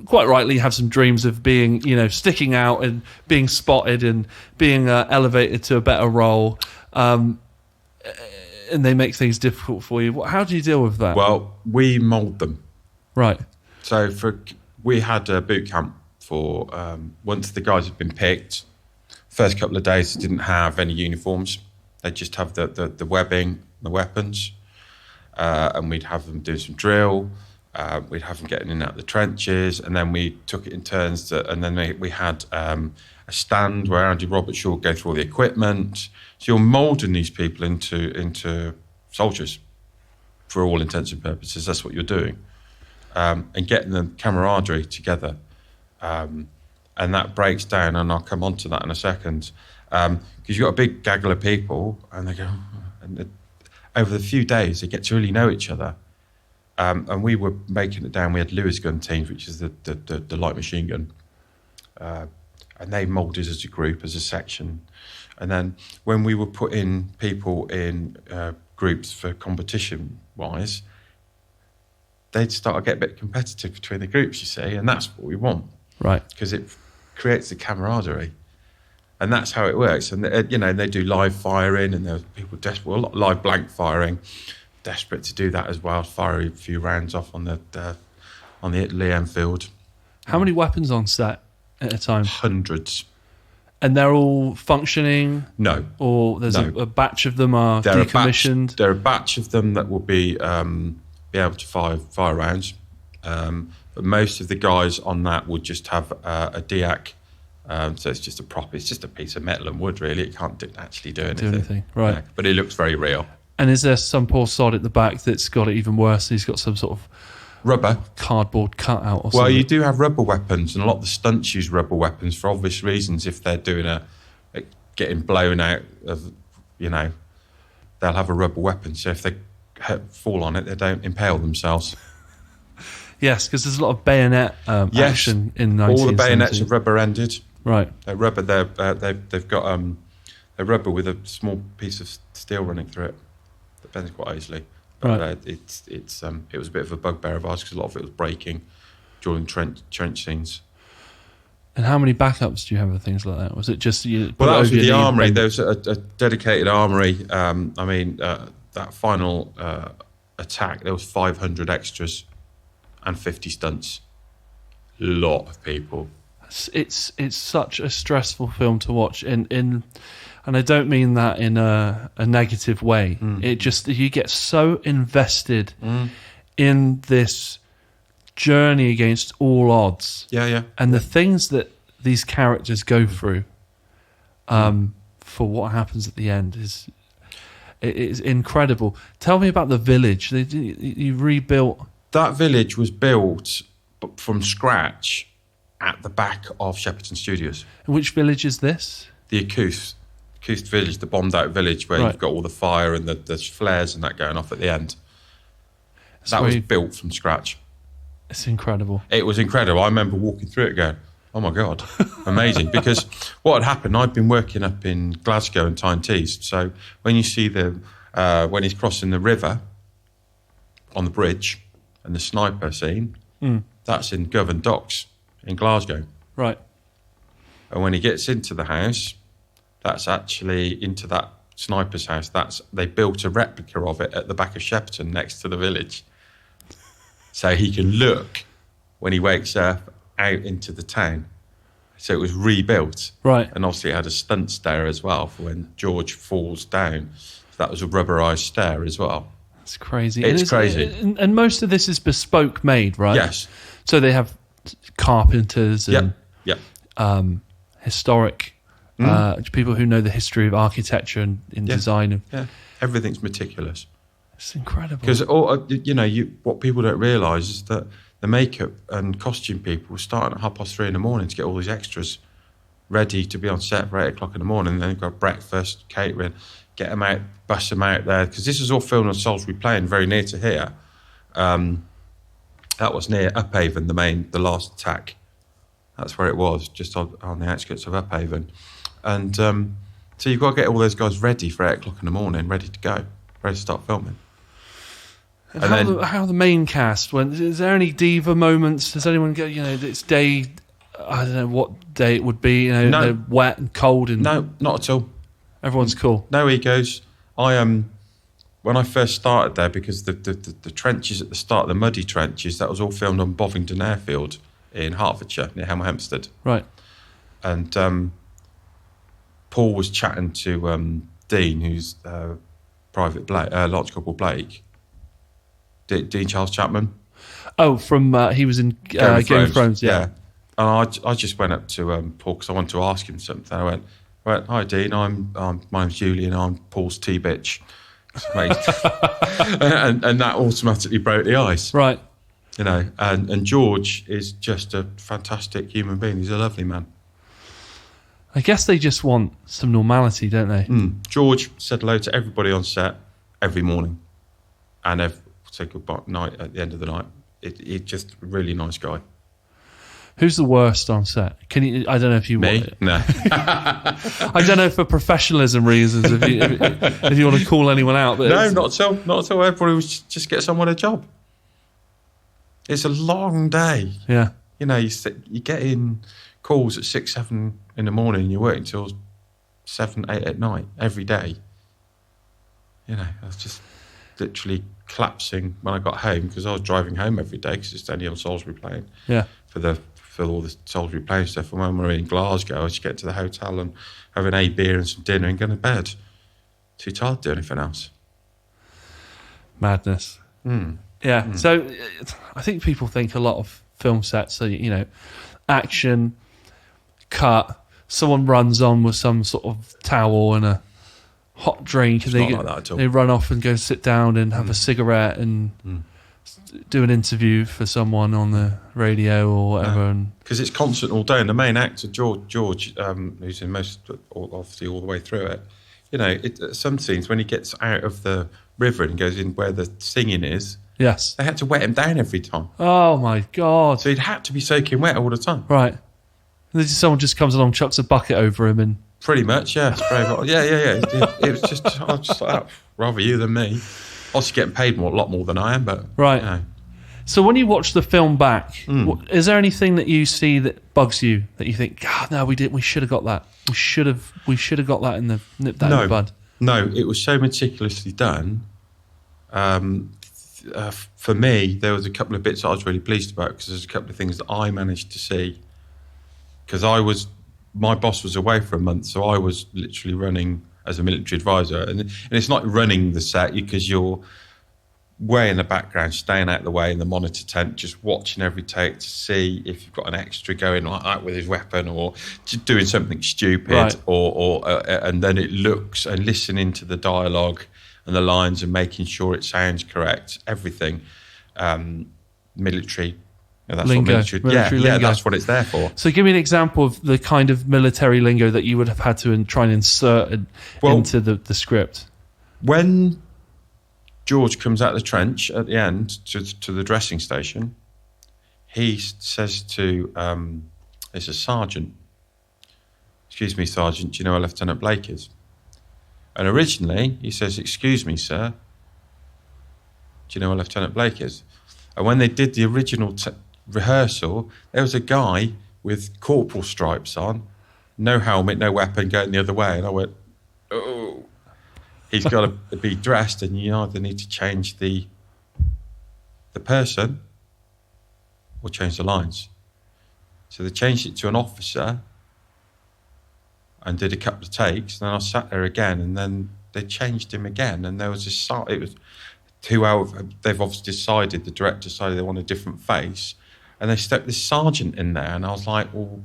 quite rightly have some dreams of being, sticking out and being spotted and being elevated to a better role, and they make things difficult for you. How do you deal with that? Well, we mould them. Right. So we had a boot camp for once the guys had been picked. First couple of days, they didn't have any uniforms. They just have the webbing, the weapons, and we'd have them do some drill. We'd have them getting in and out of the trenches, and then we took it in turns. And then we had a stand where Andy Wrintmore would go through all the equipment. So you're moulding these people into soldiers for all intents and purposes. That's what you're doing, and getting the camaraderie together. And that breaks down, and I'll come on to that in a second, because you've got a big gaggle of people, and they go, over the few days, they get to really know each other. And we were making it down. We had Lewis gun teams, which is the light machine gun, and they moulded as a group, as a section. And then when we were putting people in groups for competition-wise, they'd start to get a bit competitive between the groups, you see, and that's what we want. Right. Because it creates a camaraderie. And that's how it works. And, they do live firing, and there were people desperate, a lot of live blank firing. desperate to do that as well. Fire a few rounds off on the Lee Enfield. How many weapons on set at a time? Hundreds. And they're all functioning? No. Or there's a batch of them are decommissioned? There are a batch of them that will be able to fire rounds. But most of the guys on that would just have a DIAC. So it's just it's just a piece of metal and wood, really. It can't actually do anything. Right. Yeah, but it looks very real. And is there some poor sod at the back that's got it even worse? He's got some sort of rubber cardboard cutout or something? Well, you do have rubber weapons, and a lot of the stunts use rubber weapons for obvious reasons. If they're doing getting blown out of, they'll have a rubber weapon. So if they fall on it, they don't impale themselves. Yes, because there's a lot of bayonet action in 1970. All the bayonets are rubber-ended. Right. They're rubber. They've got a rubber with a small piece of steel running through it. That bends quite easily. But right. It was a bit of a bugbear of ours because a lot of it was breaking during trench scenes. And how many backups do you have of things like that? Was it just you? Well, that was with the armoury. There was a dedicated armoury. That final attack, there was 500 extras and 50 stunts. A lot of people. It's such a stressful film to watch, and I don't mean that in a negative way. It just, you get so invested in this journey against all odds. Yeah. And the things that these characters go through for what happens at the end is incredible. Tell me about the village. You rebuilt. That village was built from scratch at the back of Shepperton Studios. And which village is this? The Acoust village, the bombed out village where you've got all the fire and the flares and that going off at the end. That was built from scratch. It's incredible. It was incredible. I remember walking through it going, oh my God, amazing. Because what had happened, I'd been working up in Glasgow and Tyne Tees. So when you see when he's crossing the river on the bridge and the sniper scene, that's in Govan Docks in Glasgow. Right. And when he gets into the house, that's actually into that sniper's house. They built a replica of it at the back of Shepperton next to the village. So he can look when he wakes up out into the town. So it was rebuilt. Right. And obviously it had a stunt stair as well for when George falls down. So that was a rubberized stair as well. It's crazy. It's crazy. And most of this is bespoke made, right? Yes. So they have carpenters and historic people who know the history of architecture and in design. Yeah, everything's meticulous. It's incredible. Because what people don't realise is that the makeup and costume people were starting at 3:30 in the morning to get all these extras ready to be on set for 8 o'clock in the morning. And then you've got breakfast, catering, get them out, bust them out there. Because this was all filmed on Salisbury Plain, very near to here. That was near Uphaven, the last attack. That's where it was, just on the outskirts of Uphaven. And so you've got to get all those guys ready for 8 o'clock in the morning, ready to go, ready to start filming. How the main cast? Is there any diva moments? Does anyone go? It's day. I don't know what day it would be. No. They're wet and cold and no, not at all. Everyone's cool. No egos. When I first started there, because the trenches at the start, the muddy trenches, that was all filmed on Bovingdon Airfield in Hertfordshire near Hemel Hempstead. Right. And Paul was chatting to Dean, who's Lance Corporal Blake. Dean Charles Chapman. Oh, from he was in Game of Thrones, yeah. And I just went up to Paul because I wanted to ask him something. I went, hi Dean, my name's Julian, I'm Paul's T-bitch. and that automatically broke the ice. Right. And George is just a fantastic human being. He's a lovely man. I guess they just want some normality, don't they? George said hello to everybody on set every morning. And say goodbye night at the end of the night. He's just a really nice guy. Who's the worst on set? Can you? I don't know if you Me? want it. No. I don't know for professionalism reasons if you want to call anyone out. But no, not at all. Not at all. Everybody was just get someone a job. It's a long day. Yeah. You get in calls at 6, 7 in the morning. And you work until 7, 8 at night every day. That's just literally collapsing when I got home because I was driving home every day because it's only on Salisbury Plain. Yeah. For all the Salisbury Plain stuff. And when we were in Glasgow, I used to get to the hotel and have a beer and some dinner and go to bed. Too tired to do anything else. Madness. Yeah. So I think people think a lot of film sets are, you know, action, cut, someone runs on with some sort of towel and a hot drink, and It's not like that at all. they run off and go sit down and have a cigarette and do an interview for someone on the radio or whatever. Because it's constant all day. And the main actor, George, who's in obviously all the way through it, you know, some scenes when he gets out of the river and goes in where the singing is, yes, they had to wet him down every time. Oh my God. So he'd had to be soaking wet all the time. Right. And then someone just comes along, chucks a bucket over him and... Pretty much, yeah. Yeah. It was just, I was just like, rather you than me. Obviously getting paid a lot more than I am, but... Right. You know. So when you watch the film back, is there anything that you see that bugs you, that you think, God, no, we should have got that. We should have got that in the nip that in the bud. No, it was so meticulously done. For me, there was a couple of bits I was really pleased about because there's a couple of things that I managed to see. Because my boss was away for a month, so I was literally running as a military advisor. And it's not running the set because you're way in the background, staying out of the way in the monitor tent, just watching every take to see if you've got an extra going like that with his weapon or just doing something stupid, right. or and then it looks and listening to the dialogue and the lines and making sure it sounds correct. Everything military. That's lingo. What military lingo. That's what it's there for. So give me an example of the kind of military lingo that you would have had to try and insert into the script. When George comes out of the trench at the end to the dressing station, he says to, it's a sergeant, "Excuse me, Sergeant, do you know where Lieutenant Blake is?" And originally he says, "Excuse me, sir, do you know where Lieutenant Blake is?" And when they did the original rehearsal, there was a guy with corporal stripes on, no helmet, no weapon, going the other way. And I went, oh, he's got to be dressed, and you either need to change the person or change the lines. So they changed it to an officer and did a couple of takes, and then I sat there again, and then they changed him again, and there was this, it was 2 hours, they've obviously decided, the director decided they want a different face, and they stuck this sergeant in there, and I was like, well,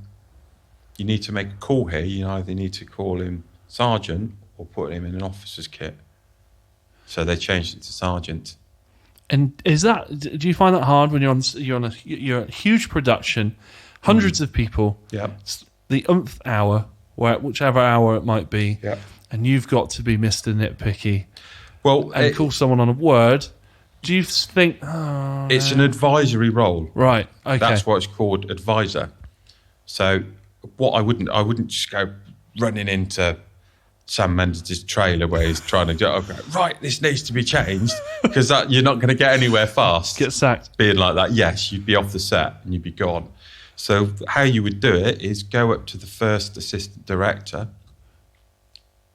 you need to make a call here. You either need to call him sergeant or put him in an officer's kit. So they changed it to sergeant. And do you find that hard when you're a huge production, hundreds of people, the umpth hour, whichever hour it might be, and you've got to be Mr. Nitpicky, and call someone on a word? Do you think it's an advisory role? Right. Okay. That's why it's called advisor. So what I wouldn't just go running into Sam Mendes' trailer where he's trying to go, right, this needs to be changed, because you're not going to get anywhere fast. Get sacked. Being like that, yes, you'd be off the set and you'd be gone. So how you would do it is go up to the first assistant director,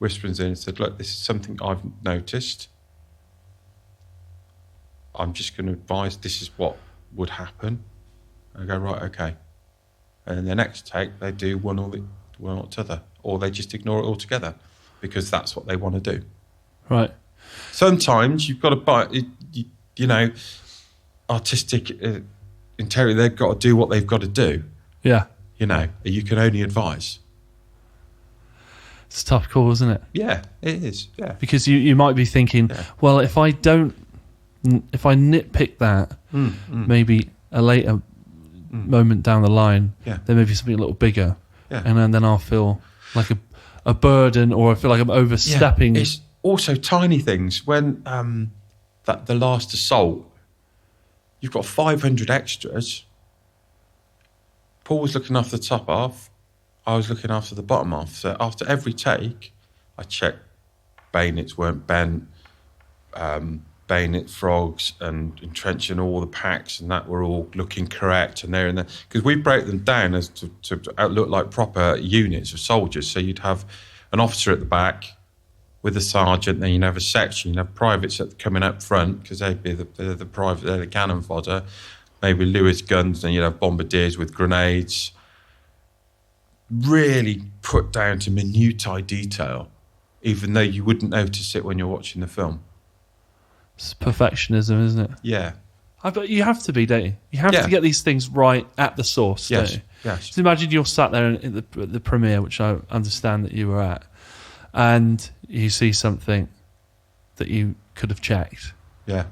whispers in and said, look, this is something I've noticed. I'm just going to advise this is what would happen. I go, right, okay. And in the next take, they do one or the other, or they just ignore it altogether because that's what they want to do. Right. Sometimes you've got to buy, artistic integrity. They've got to do what they've got to do. Yeah. You can only advise. It's a tough call, isn't it? Yeah, it is. Yeah. Because you might be thinking, well, if I nitpick that, maybe a later moment down the line, there may be something a little bigger, and then I'll feel like a burden, or I feel like I'm overstepping. It's also tiny things. When the last assault, you've got 500 extras. Paul was looking after the top half. I was looking after the bottom half. So after every take, I checked bayonets weren't bent, bayonet frogs and entrenching all the packs, and that were all looking correct and there and there. Because we break them down as to look like proper units of soldiers. So you'd have an officer at the back, with a sergeant. Then you'd have a section. You'd have privates coming up front because they'd be the private, they're the cannon fodder. Maybe Lewis guns. Then you'd have bombardiers with grenades. Really put down to minutiae detail, even though you wouldn't notice it when you're watching the film. It's perfectionism, isn't it? Yeah. But you have to be, don't you? You have to get these things right at the source, don't you? Yes. Just imagine you're sat there at the premiere, which I understand that you were at, and you see something that you could have checked. Yeah.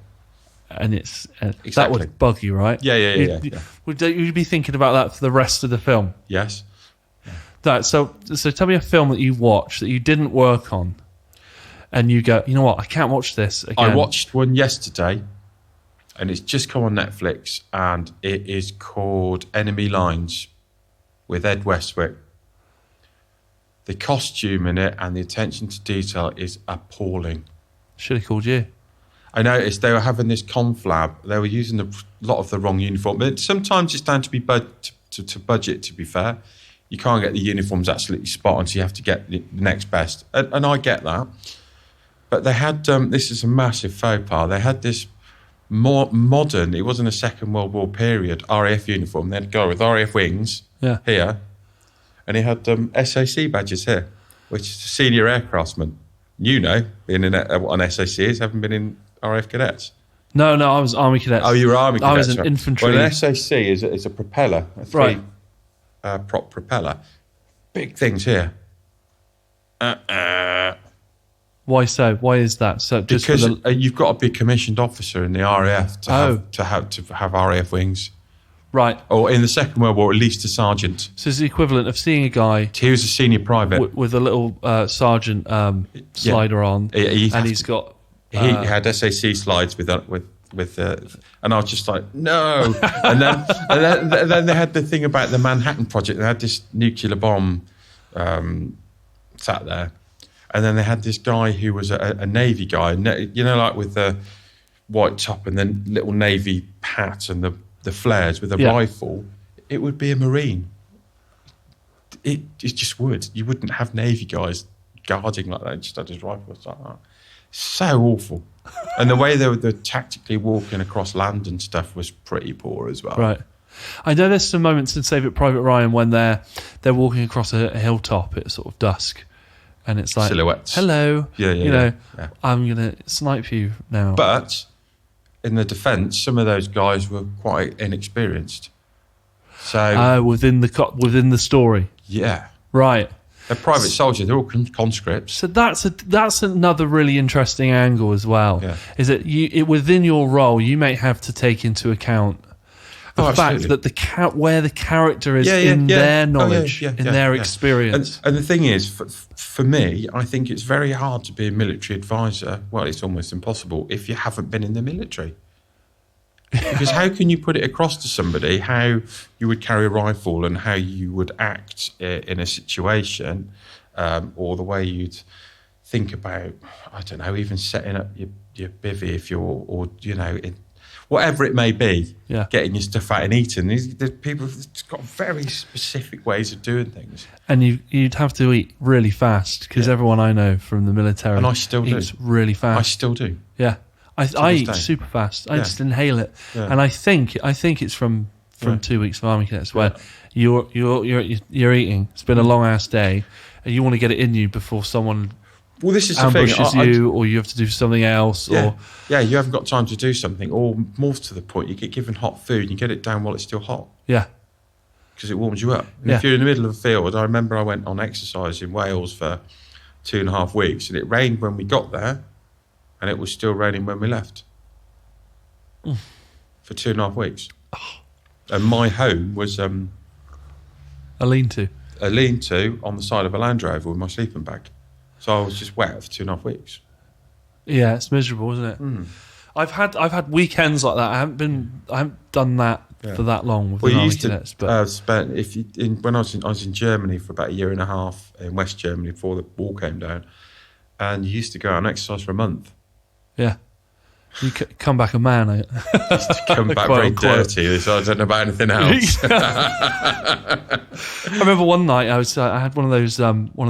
And it's Exactly. that would bug you, right? Yeah. Would you be thinking about that for the rest of the film? Yes. Right, so tell me a film that you watched that you didn't work on, and you go, you know what, I can't watch this again. I watched one yesterday, and it's just come on Netflix, and it is called Enemy Lines with Ed Westwick. The costume in it and the attention to detail is appalling. Should have called you. I noticed they were having this conflab. They were using a lot of the wrong uniform. But sometimes it's down to be to budget, to be fair. You can't get the uniforms absolutely spot on, so you have to get the next best. And I get that. But they had, this is a massive faux pas, they had this more modern, it wasn't a Second World War period, RAF uniform. They had a guy with RAF wings here, and he had SAC badges here, which is a senior aircraftsman. You know, being what an SAC is, having been in RAF cadets. No, I was Army Cadets. Oh, you were Army Cadets. I was an infantry. Well, an SAC is a propeller, a three-prop propeller. Big things here. Why so? Why is that? So just because you've got to be a commissioned officer in the RAF to have RAF wings. Right. Or in the Second World War, at least a sergeant. So it's the equivalent of seeing a guy. He was a senior private with a little sergeant slider on, and he's got. He had SAC slides with, and I was just like, no. and then they had the thing about the Manhattan Project. They had this nuclear bomb sat there, and then they had this guy who was a Navy guy, you know, like with the white top and then little Navy hat and the flares with a rifle. It would be a Marine. It just would. You wouldn't have Navy guys guarding like that. Just had his rifle like that. So awful. And the way they were tactically walking across land and stuff was pretty poor as well. Right. I know there's some moments in Saving Private Ryan when they're walking across a hilltop at sort of dusk, and it's like silhouettes. Hello. Yeah. I'm gonna snipe you now. But in the defence, some of those guys were quite inexperienced. So within the story. Yeah. Right. They're private soldiers. They're all conscripts. So that's another really interesting angle as well. Yeah. Is that within your role, you may have to take into account the fact that where the character is in their knowledge, in their experience. And the thing is, for me, I think it's very hard to be a military advisor. Well, it's almost impossible if you haven't been in the military. Because how can you put it across to somebody how you would carry a rifle and how you would act in a situation, or the way you'd think about, I don't know, even setting up your bivvy if you're, or, you know, whatever it may be, getting your stuff out and eating. There's people who've got very specific ways of doing things. And you'd have to eat really fast, because everyone I know from the military and I still eats really fast. I still do. Yeah. I eat super fast. I just inhale it, and I think it's from 2 weeks of Army Cadets where you're eating. It's been a long ass day, and you want to get it in you before someone this is ambushes you, or you have to do something else. You or haven't got time to do something, or more to the point, you get given hot food and you get it down while it's still hot. Yeah, because it warms you up. And if you're in the middle of a field, I remember I went on exercise in Wales for 2.5 weeks, and it rained when we got there. And it was still raining when we left for 2.5 weeks. And my home was a lean-to. A lean-to on the side of a Land Rover with my sleeping bag. So I was just wet for 2.5 weeks. Yeah, it's miserable, isn't it? I've had weekends like that. I haven't done that for that long with the Army Cadets. But when I was in Germany for about 1.5 years in West Germany before the wall came down, and you used to go out and exercise for a month. Yeah. You come back a man. Just come back very dirty, so I don't know about anything else. I remember one night I had one of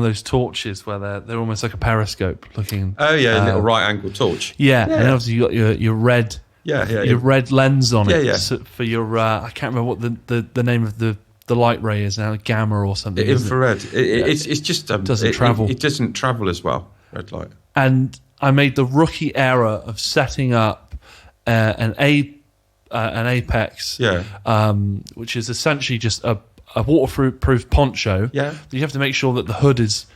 those torches where they're almost like a periscope looking. Oh yeah, a little right angle torch. Yeah, and obviously you got your red. Your red lens on it. So for your I can't remember what the name of the light ray is now, gamma or something. Infrared. It's just doesn't travel. It doesn't travel as well. Red light. And I made the rookie error of setting up an Apex, which is essentially just a waterproof poncho. Yeah. You have to make sure that the hood is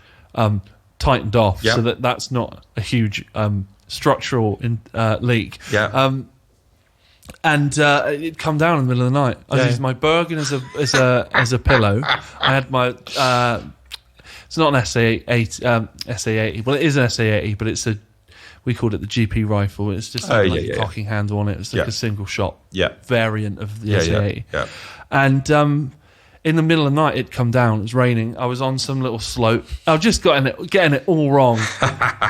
tightened off, so that's not a huge structural leak. Yeah. And it'd come down in the middle of the night. I used my Bergen as a pillow. I had my it's not an SA80. Well, it is an SA80, but we called it the GP rifle. It's just a cocking handle on it. It's like a single shot variant of the SA80. Yeah. And in the middle of the night, it'd come down. It was raining. I was on some little slope. I was just getting it all wrong,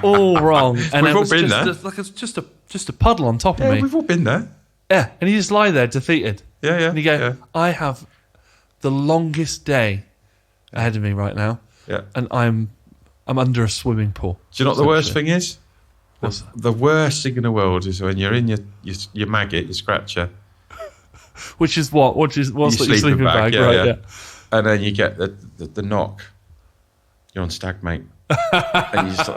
all wrong. And we've all been there. Like it's just a puddle on top of me. We've all been there. Yeah, and you just lie there defeated. Yeah. And you go, I have the longest day ahead of me right now. Yeah. And I'm under a swimming pool. Do you know what the worst thing is? The worst thing in the world is when you're in your maggot, your scratcher. Which is what? What's your sleeping bag? Yeah. And then you get the knock. You're on stag, mate. And you just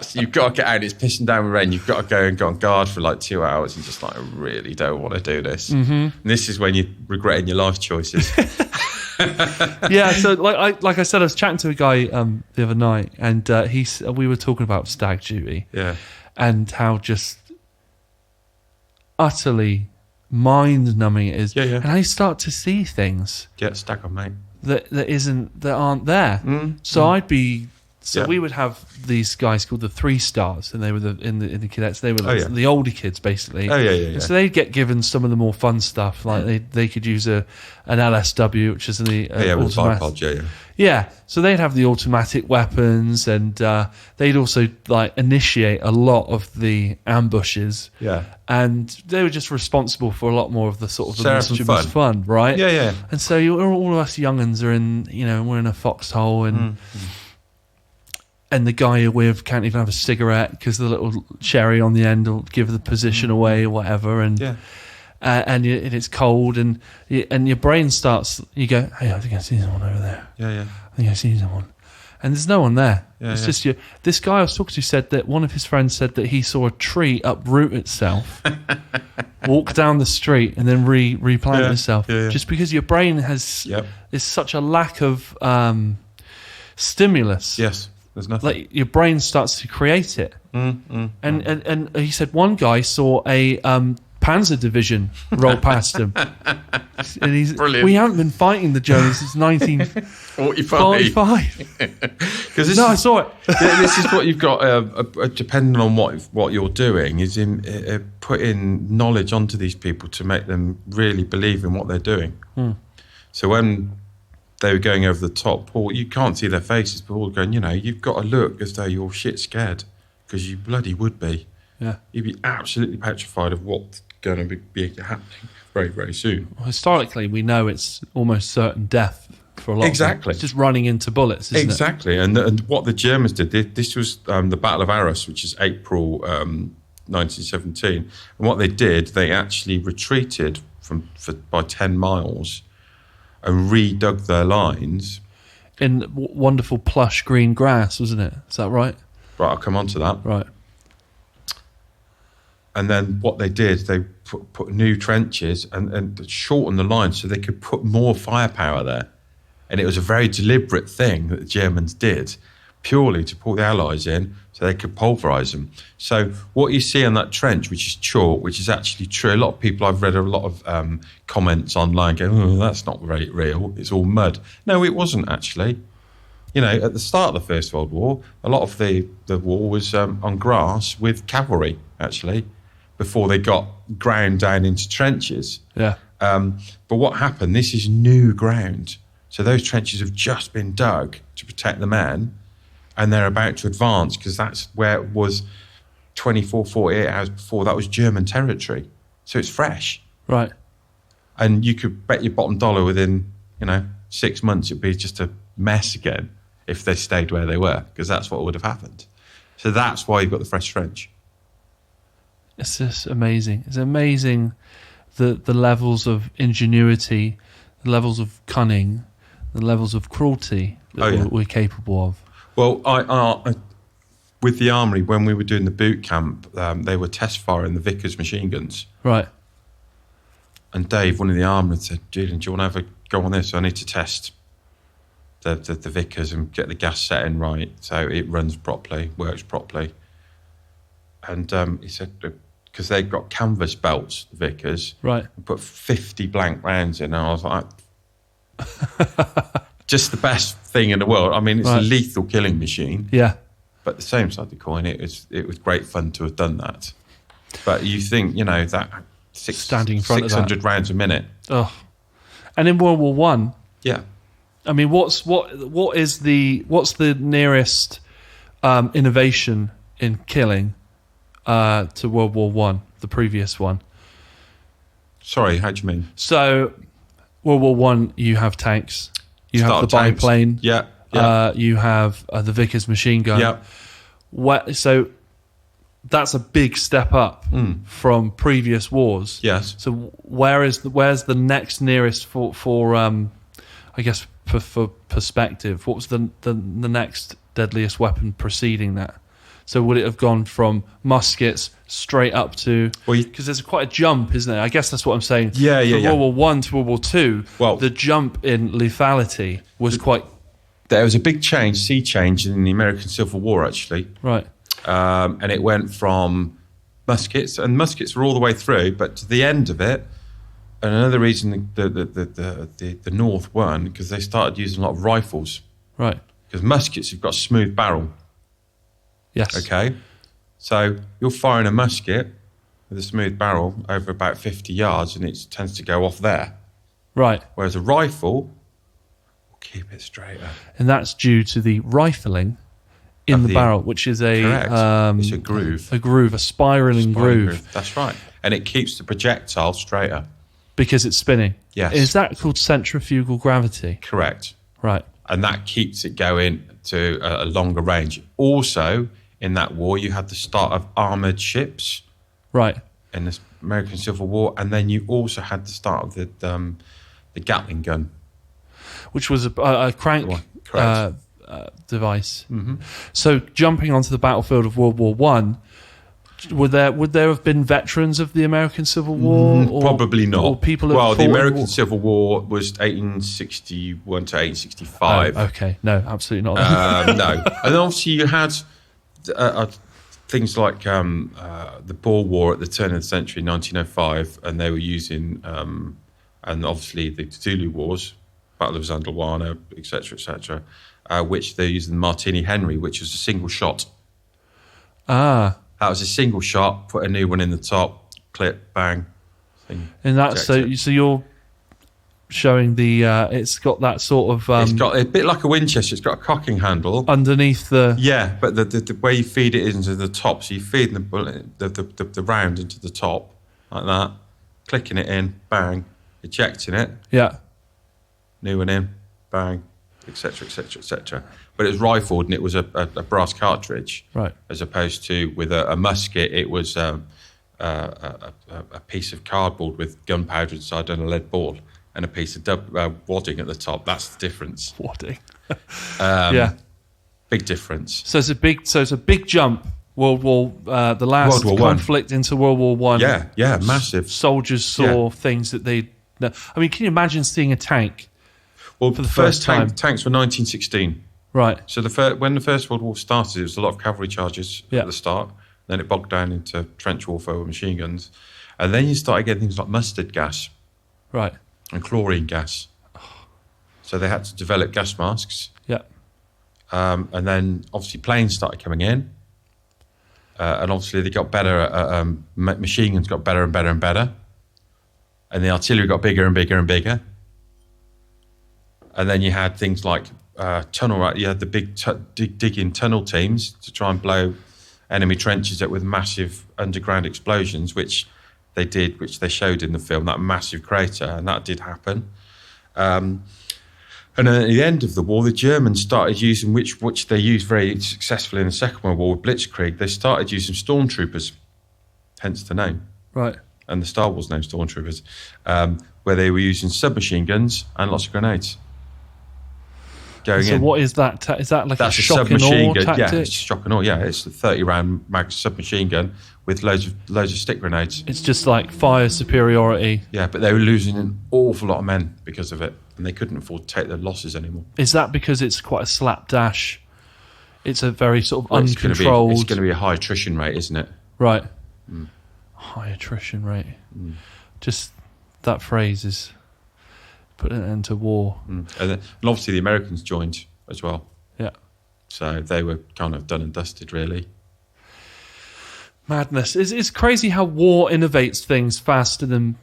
so you've got to get out. It's pissing down with rain. You've got to go and go on guard for like 2 hours. And just like, I really don't want to do this. Mm-hmm. And this is when you're regretting your life choices. Yeah. So like I said, I was chatting to a guy the other night, and we were talking about stag duty. Yeah. And how just utterly mind-numbing it is. Yeah. And how you start to see things. Get stag on, mate. that aren't there. So we would have these guys called the 3 stars, and they were in the cadets. They were the older kids, basically. And so they'd get given some of the more fun stuff, like they could use an LSW, which is the automatic. So they'd have the automatic weapons, and they'd also like initiate a lot of the ambushes. Yeah, and they were just responsible for a lot more of the sort of the mischievous fun, right? Yeah. And so all of us young'uns are we're in a foxhole and. And the guy you're with can't even have a cigarette because the little cherry on the end will give the position away or whatever. And and it's cold, and your brain starts. You go, hey, I think I see someone over there. Yeah. I think I see someone, and there's no one there. It's just you. This guy I was talking to said that one of his friends said that he saw a tree uproot itself, walk down the street, and then replant itself. Just because your brain has is such a lack of stimulus. Yes. There's nothing. Like your brain starts to create it. And he said one guy saw a Panzer division roll past him. And he's brilliant. We haven't been fighting the Germans since 1945. I saw it. This is what you've got. Depending on what you're doing, is in putting knowledge onto these people to make them really believe in what they're doing. So when they were going over the top, Paul, you can't see their faces, but Paul going, you've got to look as though you're shit scared, because you bloody would be. Yeah. You'd be absolutely petrified of what's going to be happening very, very soon. Well, historically, we know it's almost certain death for a lot of them. It's just running into bullets, isn't it? Exactly. And what the Germans did, this was the Battle of Arras, which is April 1917. And what they did, they actually retreated by 10 miles and redug their lines. In wonderful plush green grass, wasn't it? Is that right? Right, I'll come on to that. Right. And then what they did, they put new trenches and shortened the line so they could put more firepower there. And it was a very deliberate thing that the Germans did, purely to pull the Allies in so they could pulverise them. So what you see in that trench, which is chalk, which is actually true. A lot of people, I've read a lot of comments online going, oh, that's not very real. It's all mud. No, it wasn't actually. At the start of the First World War, a lot of the war was on grass with cavalry, actually, before they got ground down into trenches. Yeah. But what happened, this is new ground. So those trenches have just been dug to protect the men, and they're about to advance because that's where it was 24, 48 hours before, that was German territory. So it's fresh. Right. And you could bet your bottom dollar within, 6 months, it'd be just a mess again if they stayed where they were, because that's what would have happened. So that's why you've got the fresh French. It's just amazing. It's amazing the levels of ingenuity, the levels of cunning, the levels of cruelty that we're capable of. Well, I with the army, when we were doing the boot camp, they were test firing the Vickers machine guns. Right. And Dave, one of the armoured, said, Julian, do you want to have a go on this? I need to test the Vickers and get the gas setting right so it runs properly, works properly. And he said, because they've got canvas belts, the Vickers, right, and put 50 blank rounds in. And I was like, just the best thing in the world. I mean, it's a lethal killing machine. Yeah. But the same side of the coin, it was great fun to have done that. But you think, that standing in front 600 of that. rounds a minute. Oh. And in World War One, yeah. I mean, what's the nearest innovation in killing to World War One, the previous one? Sorry, how do you mean? So, World War One, you have tanks, you have the biplane, yeah. You have the Vickers machine gun. Yeah. So that's a big step up from previous wars. Yes. So where's the next nearest for I guess for perspective? What was the next deadliest weapon preceding that? So would it have gone from muskets straight up to? Because there's quite a jump, isn't there? I guess that's what I'm saying. Yeah. From World War One to World War Two, the jump in lethality was quite. There was a big sea change in the American Civil War, actually. Right. And it went from muskets, and muskets were all the way through, but to the end of it, and another reason the North won, because they started using a lot of rifles. Right. Because muskets have got a smooth barrel. Yes. Okay. So you're firing a musket with a smooth barrel over about 50 yards, and it tends to go off there. Right. Whereas a rifle will keep it straighter. And that's due to the rifling in the barrel, which is it's a groove. A spiraling groove. That's right. And it keeps the projectile straighter. Because it's spinning. Yes. Is that called centrifugal gravity? Correct. Right. And that keeps it going to a longer range. Also, in that war, you had the start of armoured ships. Right. In the American Civil War. And then you also had the start of the Gatling gun. Which was a crank device. Mm-hmm. So jumping onto the battlefield of World War One, would there have been veterans of the American Civil War? Probably not. Or people the American Civil War was 1861 to 1865. Oh, okay, no, absolutely not. No. And obviously you had things like the Boer War at the turn of the century, 1905, and they were using, and obviously the Zulu Wars, Battle of Zandalwana, etc., which they're using the Martini Henry, which was a single shot. Ah. That was a single shot, put a new one in the top, clip, bang. And that's so you're showing the it's got that sort of it's got a bit like a Winchester, it's got a cocking handle. Underneath the but the way you feed it is into the top, so you feed the bullet the round into the top, like that, clicking it in, bang, ejecting it. Yeah. New one in, bang, etc., etc., etc. But it was rifled and it was a brass cartridge, right? As opposed to with a musket, it was a piece of cardboard with gunpowder inside and a lead ball and a piece of wadding at the top. That's the difference. Wadding, yeah, big difference. So it's a big jump. The last conflict into World War One. Yeah, massive. Soldiers saw things that they. I mean, can you imagine seeing a tank? Well, for the first tanks were 1916. Right. So when the First World War started, it was a lot of cavalry charges at the start. Then it bogged down into trench warfare with machine guns. And then you started getting things like mustard gas. Right. And chlorine gas. So they had to develop gas masks. Yeah. And then obviously planes started coming in. And obviously they got better, machine guns got better and better and better. And the artillery got bigger and bigger and bigger. And then you had things like you had the big digging tunnel teams to try and blow enemy trenches up with massive underground explosions, which they showed in the film, that massive crater, and that did happen. And then at the end of the war, the Germans started using, which they used very successfully in the Second World War with Blitzkrieg, they started using stormtroopers, hence the name. Right. And the Star Wars name, Stormtroopers, where they were using submachine guns and lots of grenades. What is that? Is that like That's a shock and awe tactic? Yeah, it's shock and awe. Yeah, it's a 30-round mag submachine gun with loads of stick grenades. It's just like fire superiority. Yeah, but they were losing an awful lot of men because of it, and they couldn't afford to take the losses anymore. Is that because it's quite a slapdash? It's a very sort of uncontrolled. It's going to be a high attrition rate, isn't it? Right. High attrition rate. Just that phrase is putting an end to war. And obviously the Americans joined as well. Yeah. So they were kind of done and dusted, really. Madness. It's crazy how war innovates things faster than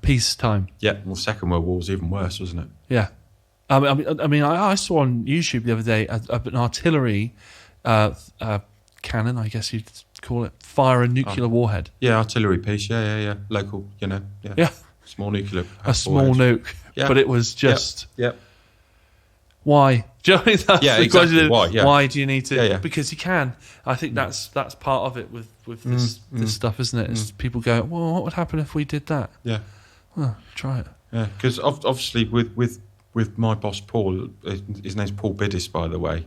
peacetime. Yeah. Well, Second World War was even worse, wasn't it? Yeah. I saw on YouTube the other day an artillery cannon, I guess you'd call it, fire a nuclear warhead. Yeah, artillery piece. Yeah. Local, Yeah. Small nuclear. A small nuke. Yeah. But it was just... Yep. Why? Do you know what I mean? That's the exactly. question. Why? Yeah. Why do you need to? Yeah. Because you can. I think that's part of it with this stuff, isn't it? It's people go, well, what would happen if we did that? Yeah. Well, try it. Yeah, because obviously with my boss Paul, his name's Paul Biddis, by the way.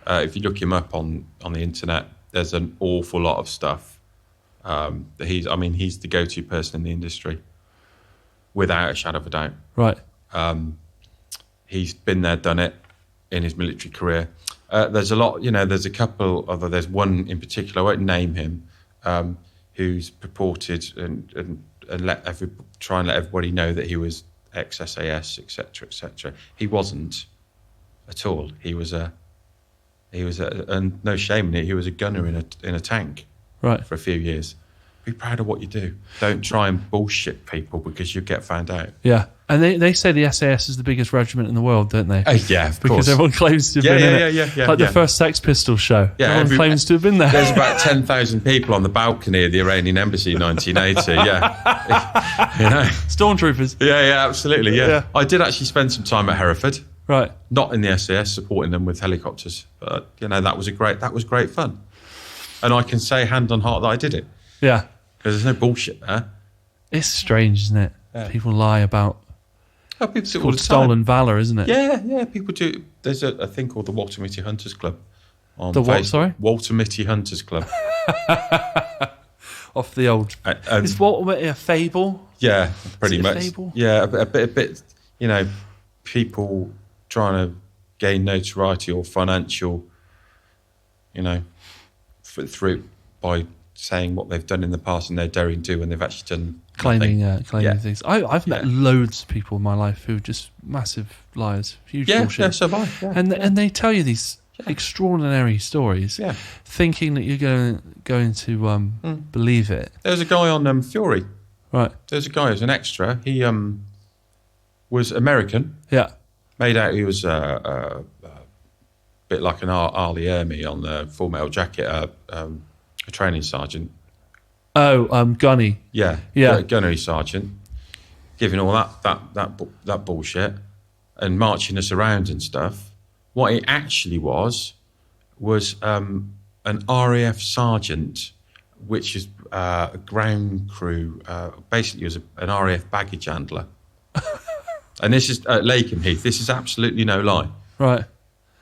If you look him up on the internet, there's an awful lot of stuff. He's the go-to person in the industry, without a shadow of a doubt. Right. He's been there, done it in his military career. There's a lot, there's a couple, although there's one in particular, I won't name him, who's purported and try and let everybody know that he was ex-SAS, etc., etc. He wasn't at all. He was and no shame in it, he was a gunner in a tank, right, for a few years. Be proud of what you do. Don't try and bullshit people because you get found out. Yeah. And they say the SAS is the biggest regiment in the world, don't they? Yeah, of course. Because everyone claims to have been in it. Yeah. Like the first Sex Pistols show. Yeah, everyone claims to have been there. There's about 10,000 people on the balcony of the Iranian embassy in 1980, yeah. Stormtroopers. Yeah, absolutely, yeah. I did actually spend some time at Hereford. Right. Not in the SAS, supporting them with helicopters. But, that was great fun. And I can say hand on heart that I did it. Yeah. Because there's no bullshit there. It's strange, isn't it? Yeah. People lie about... Oh, people do it all called the time. stolen valour, isn't it? Yeah, people do. There's a thing called the Walter Mitty Hunters Club. The what, sorry? Walter Mitty Hunters Club. Off the old... is Walter Mitty a fable? Yeah, pretty much. A fable? Yeah, a bit, people trying to gain notoriety or financial, through by saying what they've done in the past and they're daring to when they've actually done claiming things. I've met loads of people in my life who are just massive liars, huge bullshit. Yeah, so have I. Yeah. And they tell you these extraordinary stories, thinking that you're going to believe it. There's a guy on Fury. Right. There's a guy who's an extra. He was American. Yeah. Made out he was a bit like an Arlie Ermy on the Full Metal Jacket, a training sergeant. Oh, gunny. Yeah. Gunnery sergeant, giving all that bullshit and marching us around and stuff. What he actually was an RAF sergeant, which is a ground crew. Basically, he was an RAF baggage handler. And this is at Lakenheath. This is absolutely no lie. Right.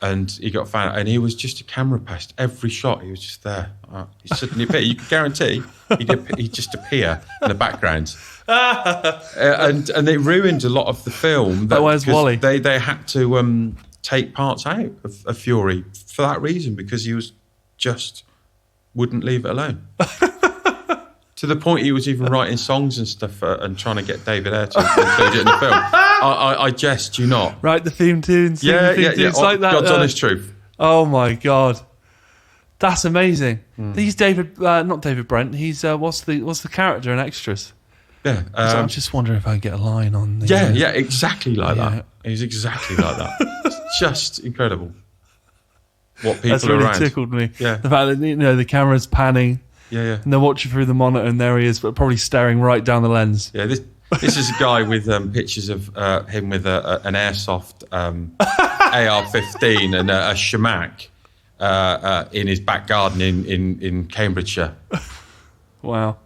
And he got found, and he was just a camera pest. Every shot, he was just there. He suddenly appeared. You could guarantee he'd just appear in the background. And they ruined a lot of the film. Where's Wally? They had to take parts out of Fury for that reason, because he was just wouldn't leave it alone. To the point he was even writing songs and stuff and trying to get David Ayer to include it in the film. I jest you not. Write the theme tunes. Yeah. It's like that. God's honest truth. Oh my God, that's amazing. He's not David Brent. He's what's the character in Extras? Yeah. So I'm just wondering if I can get a line on. Exactly like that. He's exactly like that. It's just incredible. what people That's are really around. tickled me. Yeah. The fact that the camera's panning Yeah. and they're watching through the monitor, and there he is, but probably staring right down the lens. Yeah, this is a guy with pictures of him with an airsoft AR-15 and a Shamak in his back garden in Cambridgeshire. Wow.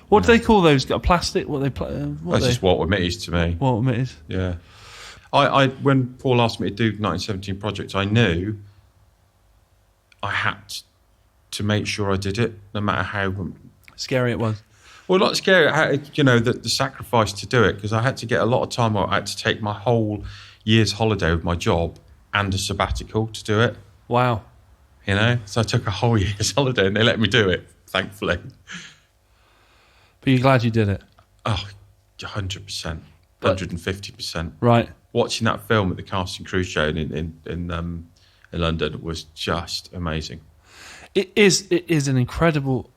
What do they call those? Plastic? That's just what it is to me. What it is? Yeah. I when Paul asked me to do 1917 projects, I knew I had to make sure I did it, no matter how Scary it was. Well, not scary. The sacrifice to do it, because I had to get a lot of time out. I had to take my whole year's holiday with my job and a sabbatical to do it. Wow. So I took a whole year's holiday and they let me do it, thankfully. But you're glad you did it? Oh, 100%, 150%. Right. Watching that film at the casting crew show in London was just amazing. It is an incredible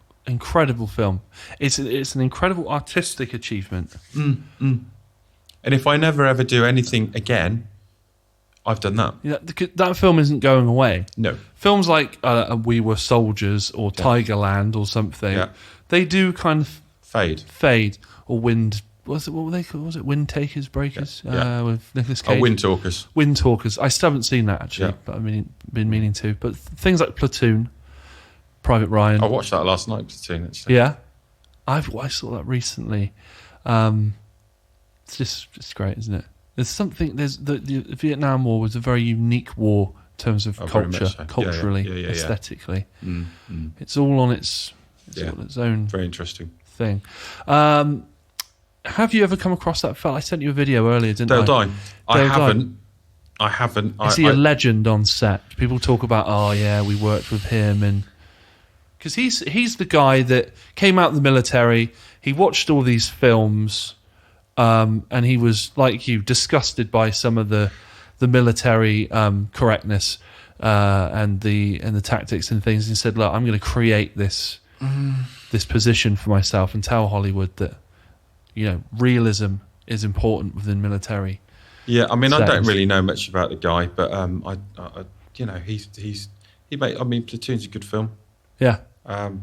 film. It's an incredible artistic achievement. And if I never ever do anything again, I've done that. That film isn't going away. No. Films like We Were Soldiers or Tigerland or something, they do kind of fade or wind. What were they called? Was it Wind Takers, Breakers? With Nicolas Cage. Wind Talkers. Wind Talkers. I still haven't seen that actually, but I've been meaning to. But things like Platoon, Private Ryan. I watched that last night, Platoon, actually. Yeah, I saw that recently. It's just great, isn't it? There's something. The Vietnam War was a very unique war in terms of culture, culturally, aesthetically. It's all on its own. Very interesting thing. Have you ever come across that fella? I sent you a video earlier, didn't I? Dale Dine. I haven't. Is he a legend on set? People talk about, we worked with him, and because he's the guy that came out of the military. He watched all these films, and he was like you, disgusted by some of the military correctness and the tactics and things. And he said, "Look, I'm going to create this position for myself and tell Hollywood that." Realism is important within military. Yeah, I don't really know much about the guy, but Platoon's a good film. Yeah. How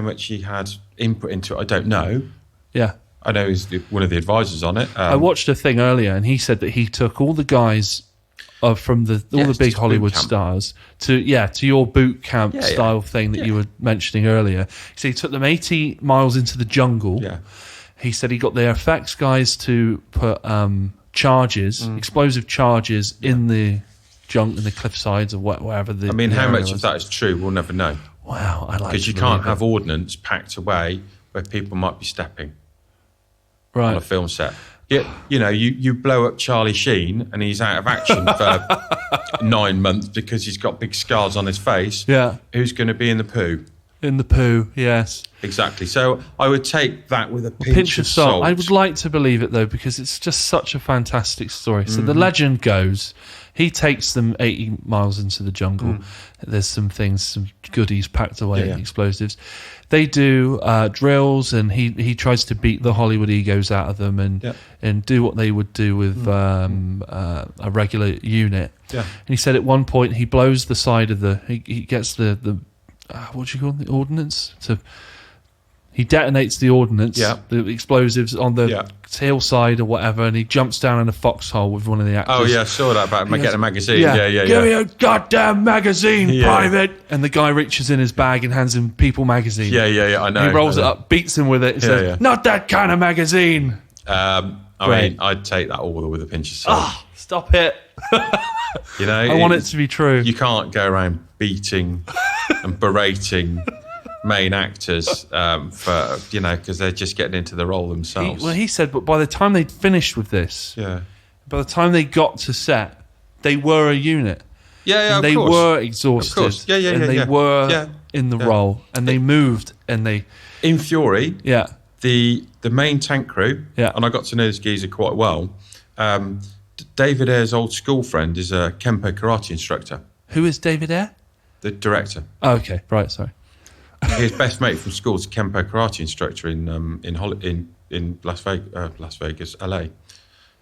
much he had input into it, I don't know. Yeah. I know he's one of the advisors on it. I watched a thing earlier, and he said that he took all the guys from all the big Hollywood stars to your boot camp style thing that you were mentioning earlier. So he took them 80 miles into the jungle. Yeah. He said he got the effects guys to put explosive charges in the in the cliff sides or wherever. How much of that is true, we'll never know. Wow, I like because you can't have ordnance packed away where people might be stepping on a film set. You blow up Charlie Sheen and he's out of action for 9 months because he's got big scars on his face. Yeah. Who's going to be in the poo? In the poo, yes. Exactly. So I would take that with a pinch of salt. I would like to believe it, though, because it's just such a fantastic story. So the legend goes, he takes them 80 miles into the jungle. There's some goodies packed away, explosives. They do drills, and he tries to beat the Hollywood egos out of them and do what they would do with a regular unit. Yeah. And he said at one point he blows the side of he gets the what do you call it, the ordnance? He detonates the ordnance, the explosives on the hillside or whatever, and he jumps down in a foxhole with one of the actors. Oh, yeah, I saw that about getting a magazine. Yeah. Give me a goddamn magazine, private! And the guy reaches in his bag and hands him People magazine. Yeah, I know. And he rolls it up, beats him with it, and says, "Not that kind of magazine!" I'd take that all with a pinch of salt. Stop it. I want it to be true. You can't go around beating and berating main actors for because they're just getting into the role themselves. He said, but by the time they'd finished with this, by the time they got to set, they were a unit. And they were exhausted. Of course. And they were in the role, and they moved, and they in Fury. The main tank crew. And I got to know this geezer quite well. David Ayer's old school friend is a Kempo karate instructor. Who is David Ayer? The director. Oh, okay, right. Sorry. His best mate from school is a Kempo karate instructor in Las Vegas, LA,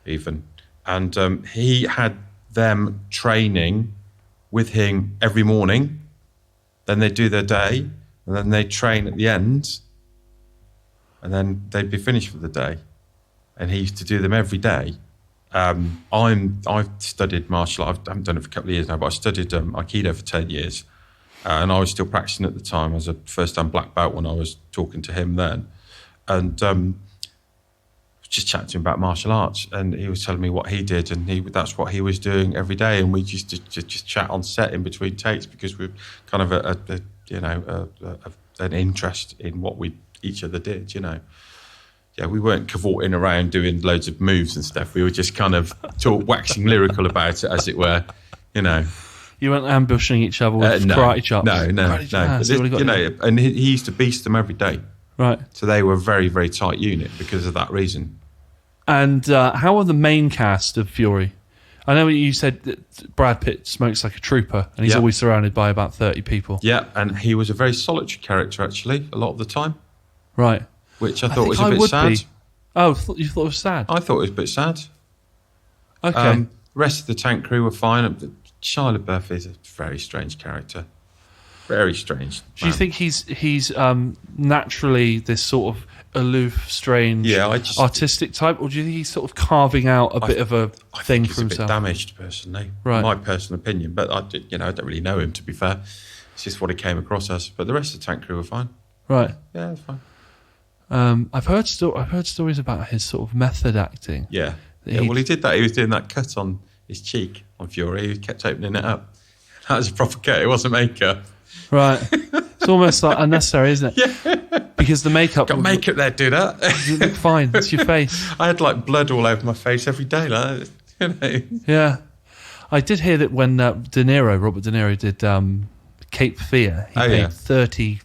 even. And he had them training with him every morning. Then they'd do their day, and then they'd train at the end, and then they'd be finished for the day. And he used to do them every day. I've studied martial art. I haven't done it for a couple of years now, but I studied Aikido for 10 years. And I was still practicing at the time. I was a first-time black belt when I was talking to him then. And just chatting to him about martial arts. And he was telling me what he did, and that's what he was doing every day. And we used to just chat on set in between takes because we're kind of an interest in what each other did, you know. Yeah, we weren't cavorting around doing loads of moves and stuff. We were just kind of waxing lyrical about it, as it were, you know. You weren't ambushing each other with karate chops? No. You know, and he used to beast them every day. Right. So they were a very, very tight unit because of that reason. And how are the main cast of Fury? I know you said that Brad Pitt smokes like a trooper, and he's always surrounded by about 30 people. Yeah, and he was a very solitary character, actually, a lot of the time. Right. Which I thought was a bit sad. Oh, you thought it was sad? I thought it was a bit sad. Okay. The rest of the tank crew were fine. Shia LaBeouf is a very strange character. Very strange. Do you think he's naturally this sort of aloof, strange, artistic type, or do you think he's sort of carving out a bit of a thing for himself? He's a bit damaged, personally. Right. My personal opinion, but I don't really know him, to be fair. It's just what he came across as. But the rest of the tank crew were fine. Right. Yeah, it's fine. I've heard stories about his sort of method acting. Yeah. Well, he did that. He was doing that cut on his cheek on Fury. He kept opening it up. That was a proper cut. It wasn't makeup. Right. It's almost like unnecessary, isn't it? Yeah. Because the makeup... Got makeup there, do that. You look fine. It's your face. I had like blood all over my face every day. Like, you know. Yeah. I did hear that when Robert De Niro did Cape Fear, he paid 30...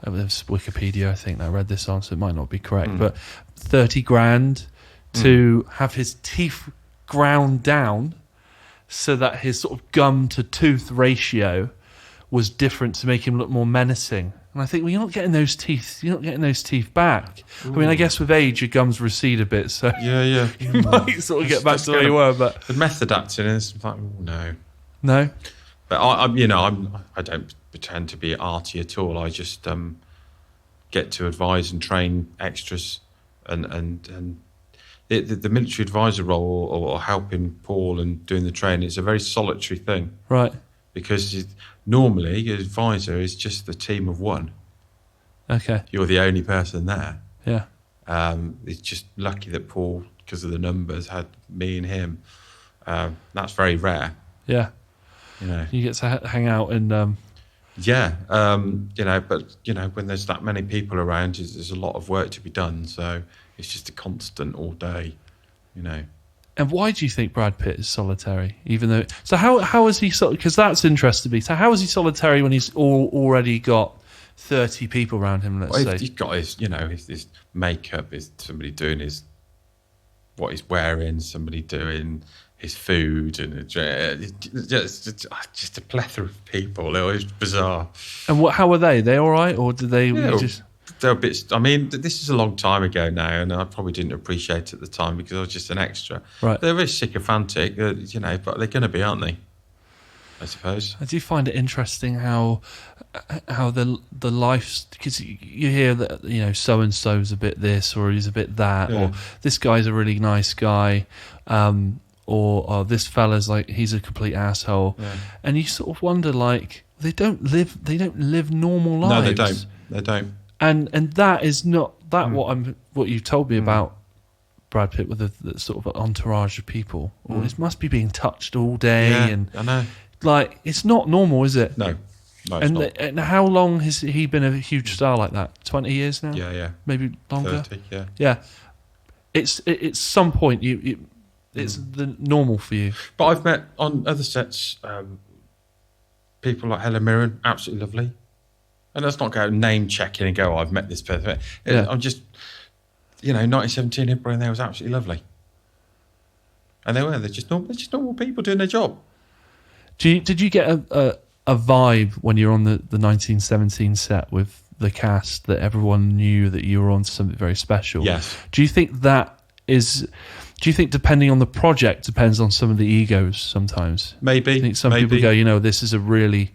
It was Wikipedia, I think, that I read this on, so it might not be correct, but 30 grand to have his teeth ground down so that his sort of gum to tooth ratio was different to make him look more menacing. And I think, well, you're not getting those teeth back. Ooh. I mean, I guess with age, your gums recede a bit, so you might sort of get back to where you were. But the method acting is like, no. But I don't pretend to be arty at all. I just get to advise and train extras, and the military advisor role or helping Paul and doing the training is a very solitary thing, right? Because normally an advisor is just the team of one. Okay, you're the only person there. Yeah. It's just lucky that Paul, because of the numbers, had me and him. That's very rare. Yeah. You know, you get to hang out and but when there's that many people around, there's a lot of work to be done, so it's just a constant all day, you know. And why do you think Brad Pitt is solitary? Even though, so how is he? Because that's interesting to me. So how is he solitary when he's already got 30 people around him? Let's say he's got his makeup, is somebody doing what he's wearing, somebody doing his food, and just a plethora of people. It was bizarre. And how were they? They all right, or did they just? They're a bit. I mean, this is a long time ago now, and I probably didn't appreciate it at the time because I was just an extra. Right. They're very sycophantic, but they're going to be, aren't they? I suppose. I do find it interesting how the life, because you hear that so and so's a bit this or he's a bit that, or this guy's a really nice guy. Or this fella's like he's a complete asshole, and you sort of wonder they don't live normal lives. No, they don't. And that is not what you've told me about Brad Pitt with the sort of entourage of people. Or it must be being touched all day, and I know. Like it's not normal, is it? No, it's not. And how long has he been a huge star like that? 20 years now? Yeah. Maybe longer. 30, yeah. It's some point it's the normal for you. But I've met on other sets people like Helen Mirren, absolutely lovely. And let's not go name checking and go, I've met this person. I'm just, 1917 everybody there was absolutely lovely. And they're just normal people doing their job. Did you get a vibe when you were on the 1917 set with the cast that everyone knew that you were on something very special? Yes. Do you think that is... Do you think depending on the project depends on some of the egos sometimes? Maybe. I think some people go, this is a really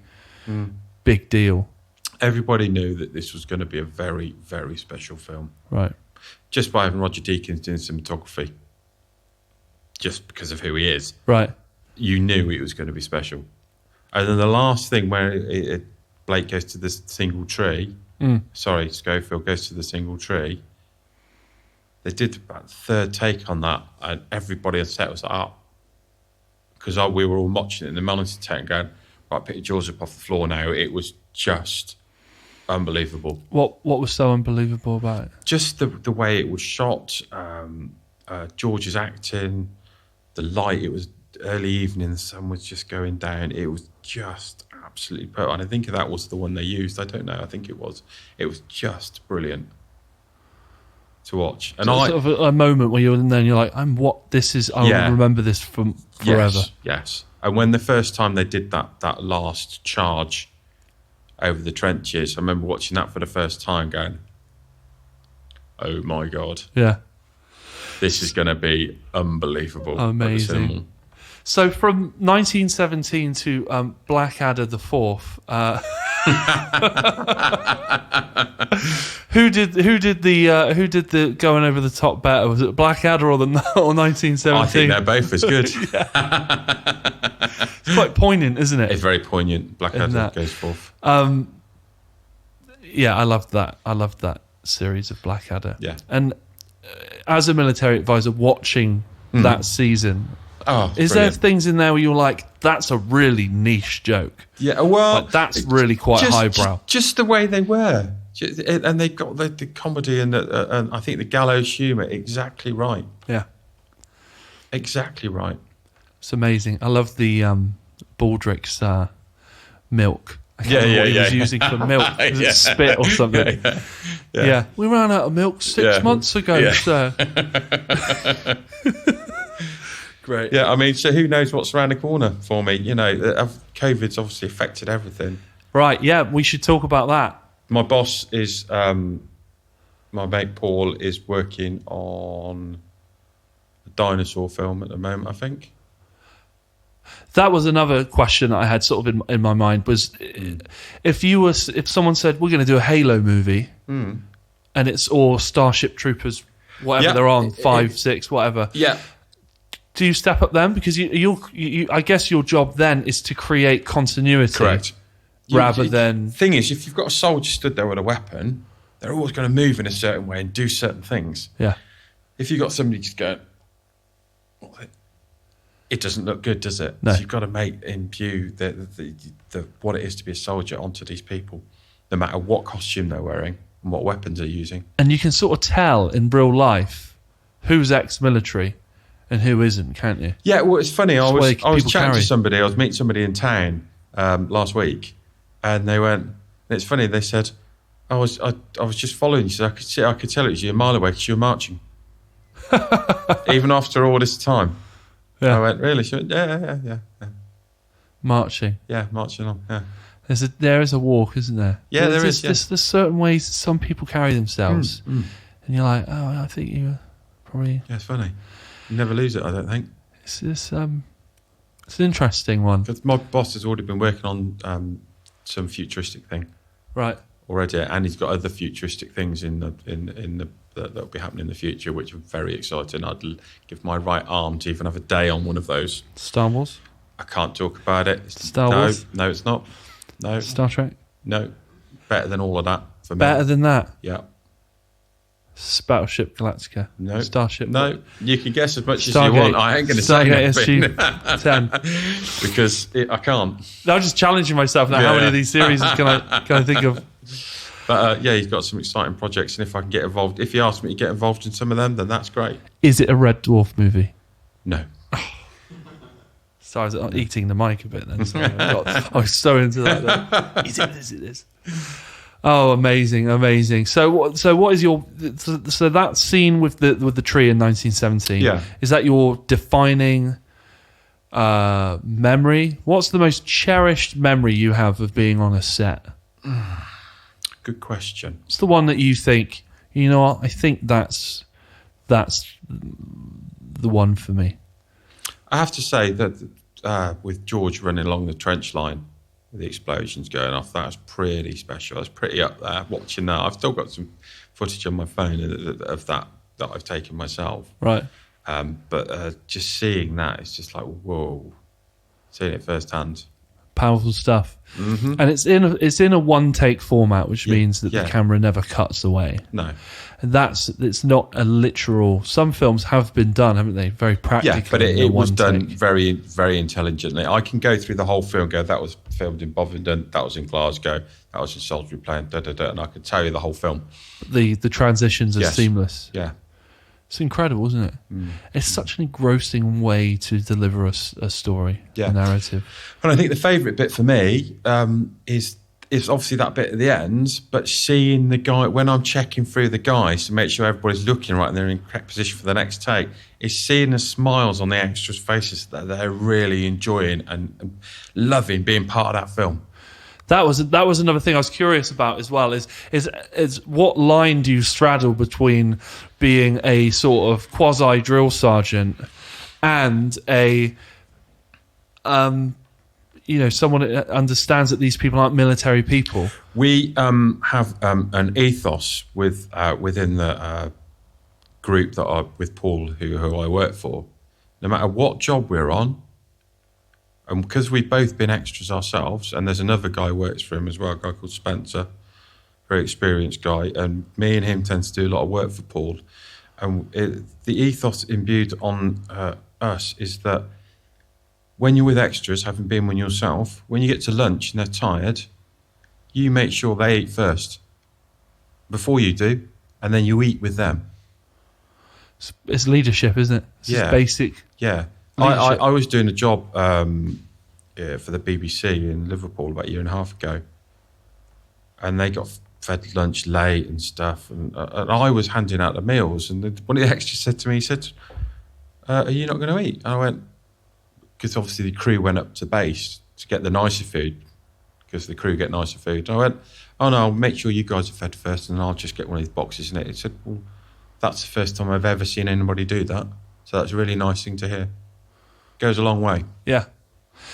big deal. Everybody knew that this was going to be a very, very special film. Right. Just by having Roger Deakins doing cinematography. Just because of who he is. Right. You knew it was going to be special. And then the last thing where Blake goes to this single tree, Schofield goes to the single tree, they did about the third take on that, and everybody on set was like, oh, because we were all watching it in the monitor tent going, right, pick your jaws up off the floor now. It was just unbelievable. What was so unbelievable about it? Just the way it was shot, George's acting, the light. It was early evening, the sun was just going down. It was just absolutely perfect. And I think that was the one they used. I don't know. I think it was. It was just brilliant to watch. And so sort of a moment where you're in there and you're like, I'll remember this from forever. Yes. And when the first time they did that last charge over the trenches, I remember watching that for the first time going, oh my God. Yeah. This is going to be unbelievable. Amazing. So from 1917 to Blackadder the Fourth, who did the going over the top better? Was it Blackadder or 1917? I think they're both as good. It's quite poignant, isn't it? It's very poignant. Blackadder goes fourth. Yeah, I loved that. I loved that series of Blackadder. Yeah, and as a military advisor, watching that season. Is there things in there where you're like, that's a really niche joke? Yeah, well... Like, that's really quite highbrow. Just the way they were. And they got the comedy and I think the gallows humour exactly right. Yeah. Exactly right. It's amazing. I love the Baldrick's milk. He was using for milk. Was it spit or something? Yeah. We ran out of milk 6 months ago, sir. Great. Yeah, I mean, so who knows what's around the corner for me? COVID's obviously affected everything. Right, yeah, we should talk about that. My boss is, my mate Paul is working on a dinosaur film at the moment, I think. That was another question I had sort of in my mind was if someone said, we're going to do a Halo movie and it's all Starship Troopers, whatever they're on, 5, 6, whatever. Yeah. Do you step up then? Because I guess your job then is to create continuity. Correct. Than... Thing is, if you've got a soldier stood there with a weapon, they're always going to move in a certain way and do certain things. Yeah. If you've got somebody just going, it doesn't look good, does it? No. So you've got to imbue the what it is to be a soldier onto these people, no matter what costume they're wearing and what weapons they're using. And you can sort of tell in real life who's ex-military and who isn't, can't you? Yeah, well, it's funny. I was chatting to somebody. I was meeting somebody in town last week, and they went. And it's funny. They said, "I was just following you. So I could tell it was you a mile away because you were marching, even after all this time." Yeah. I went, "Really?" She went, "Yeah. Marching. Yeah, marching on. Yeah. There is a walk, isn't there? Yeah, there is. There's certain ways some people carry themselves, and you're like, oh, I think you probably. Yeah, it's funny. You never lose it, I don't think. It's an interesting one. Because my boss has already been working on some futuristic thing, right? Already, and he's got other futuristic things that'll be happening in the future, which I'm very excited. I'd give my right arm to even have a day on one of those. Star Wars. I can't talk about it. Star Wars. No, it's not. No. Star Trek. No, better than all of that for me. Better than that. Yeah. Battleship Galactica. No. Starship. No. You can guess as much as you want. I ain't going to say anything. SG-10. Because I can't. No, I'm just challenging myself now. Yeah. How many of these series can I think of? But he's got some exciting projects, and if I can get involved, if he asks me to get involved in some of them, then that's great. Is it a Red Dwarf movie? No. So I was eating the mic a bit then. So I was so into that. Then. Is it this? Oh, amazing! So what is your so that scene with the tree in 1917? Yeah. Is that your defining memory? What's the most cherished memory you have of being on a set? Good question. It's the one that you think, you know what? I think that's the one for me. I have to say that with George running along the trench line, with the explosions going off, that was pretty special. I was pretty up there watching that. I've still got some footage on my phone of that I've taken myself. Right. But just seeing that, it's just like, whoa, seeing it firsthand. Powerful stuff. Mm-hmm. And it's in a one take format, which means that the camera never cuts away. No. And it's not a literal. Some films have been done, haven't they? Very practically. Yeah, but it was done take. very, very intelligently. I can go through the whole film and go, that was filmed in Bovingdon, that was in Glasgow, that was in Salisbury Plain, and I could tell you the whole film. The transitions are seamless. Yeah. It's incredible, isn't it? Mm. It's such an engrossing way to deliver a story, a narrative. And I think the favourite bit for me is obviously that bit at the end, but seeing the guy, when I'm checking through the guys to make sure everybody's looking right and they're in correct position for the next take, is seeing the smiles on the extras' faces that they're really enjoying and loving being part of that film. That was another thing I was curious about as well. Is what line do you straddle between being a sort of quasi drill sergeant and a someone that understands that these people aren't military people? We have an ethos within the group with Paul, who I work for. No matter what job we're on. And because we've both been extras ourselves, and there's another guy who works for him as well, a guy called Spencer, very experienced guy, and me and him tend to do a lot of work for Paul. And the ethos imbued on us is that when you're with extras, having been one yourself, when you get to lunch and they're tired, you make sure they eat first, before you do, and then you eat with them. It's leadership, isn't it? It's just basic. Yeah. I was doing a job for the BBC in Liverpool about a year and a half ago, and they got fed lunch late and stuff, and I was handing out the meals, and one of the extras said to me, he said, are you not going to eat? And I went, because obviously the crew went up to base to get the nicer food, because the crew get nicer food. And I went, oh no, I'll make sure you guys are fed first, and I'll just get one of these boxes. And it said, well, that's the first time I've ever seen anybody do that, so that's a really nice thing to hear. Goes a long way. Yeah.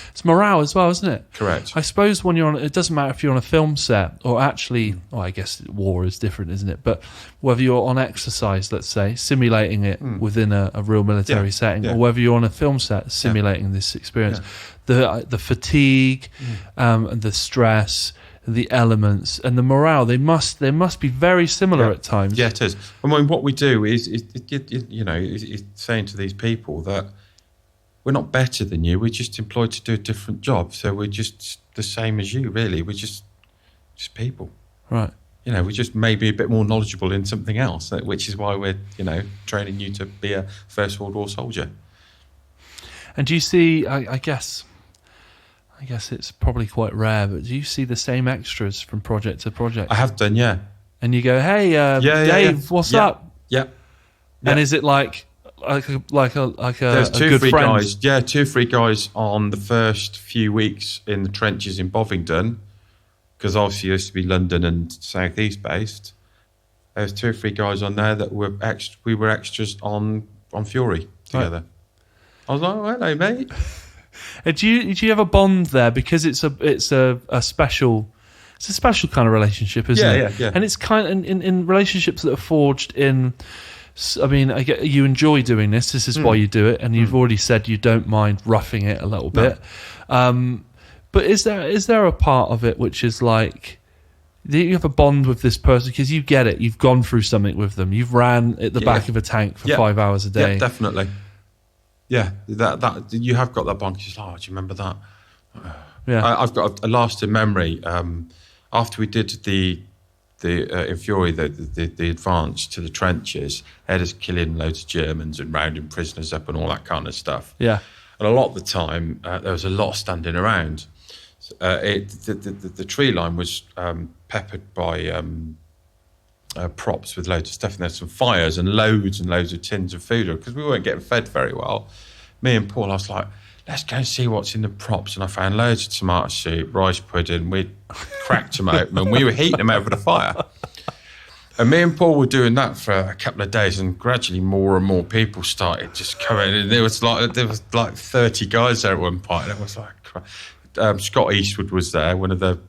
It's morale as well, isn't it? Correct. I suppose when you're on, it doesn't matter if you're on a film set or actually, I guess war is different, isn't it? But whether you're on exercise, let's say, simulating it within a real military setting, or whether you're on a film set simulating this experience, the fatigue and the stress, the elements and the morale, they must be very similar at times. Yeah, it is. I mean, what we do is saying to these people that we're not better than you. We're just employed to do a different job. So we're just the same as you, really. We're just people. Right. We're just maybe a bit more knowledgeable in something else, which is why we're, training you to be a First World War soldier. And do you see, I guess it's probably quite rare, but do you see the same extras from project to project? I have done, yeah. And you go, hey, Dave, what's up? Yeah. And is it like a There's two free guys. Yeah, 2 free guys on the first few weeks in the trenches in Bovingdon, because obviously it used to be London and South East based. There's 2 free guys on there that we were extras on Fury together. Right. I was like, oh, hello, mate. Do you have a bond there, because it's a special kind of relationship, isn't it? Yeah. And it's kind of in relationships that are forged in. I mean, I get you enjoy doing this. This is why you do it, and you've already said you don't mind roughing it a little bit. But is there a part of it which is like, do you have a bond with this person because you get it? You've gone through something with them. You've ran at the back of a tank for 5 hours a day. Yeah, definitely. Yeah, that you have got that bond. Because, do you remember that? Yeah, I've got a lasting memory. After we did the in Fury, the advance to the trenches, they had us killing loads of Germans and rounding prisoners up and all that kind of stuff. Yeah, and a lot of the time there was a lot standing around. The tree line was peppered by props with loads of stuff, and there's some fires and loads of tins of food because we weren't getting fed very well. Me and Paul, I was like, let's go and see what's in the props. And I found loads of tomato soup, rice pudding. We cracked them open and we were heating them over the fire. And me and Paul were doing that for a couple of days, and gradually more and more people started just coming. And there was like 30 guys there at one point. And it was like, Scott Eastwood was there, one of the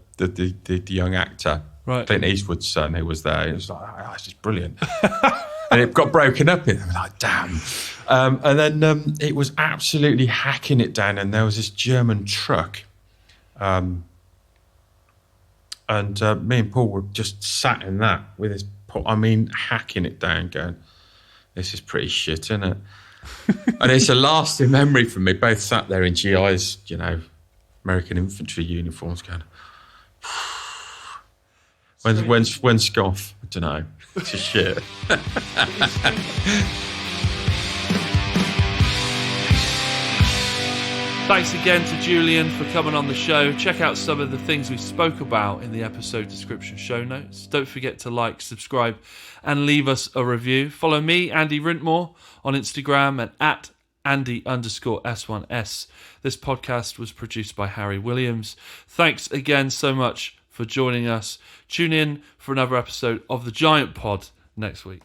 young actor, right. Clint Eastwood's son, who was there. It was like, oh, this is brilliant. And it got broken up in. I'm like, damn. And then it was absolutely hacking it down, and there was this German truck. And me and Paul were just sat in that with his, hacking it down, going, this is pretty shit, isn't it? And it's a lasting memory for me. Both sat there in GI's, American infantry uniforms, going, when's scoff? I don't know. It's a shit. Thanks again to Julian for coming on the show. Check out some of the things we spoke about in the episode description show notes. Don't forget to like, subscribe, and leave us a review. Follow me, Andy Wrintmore, on Instagram and at Andy_S1S. This podcast was produced by Harry Williams. Thanks again so much for joining us. Tune in for another episode of The Giant Pod next week.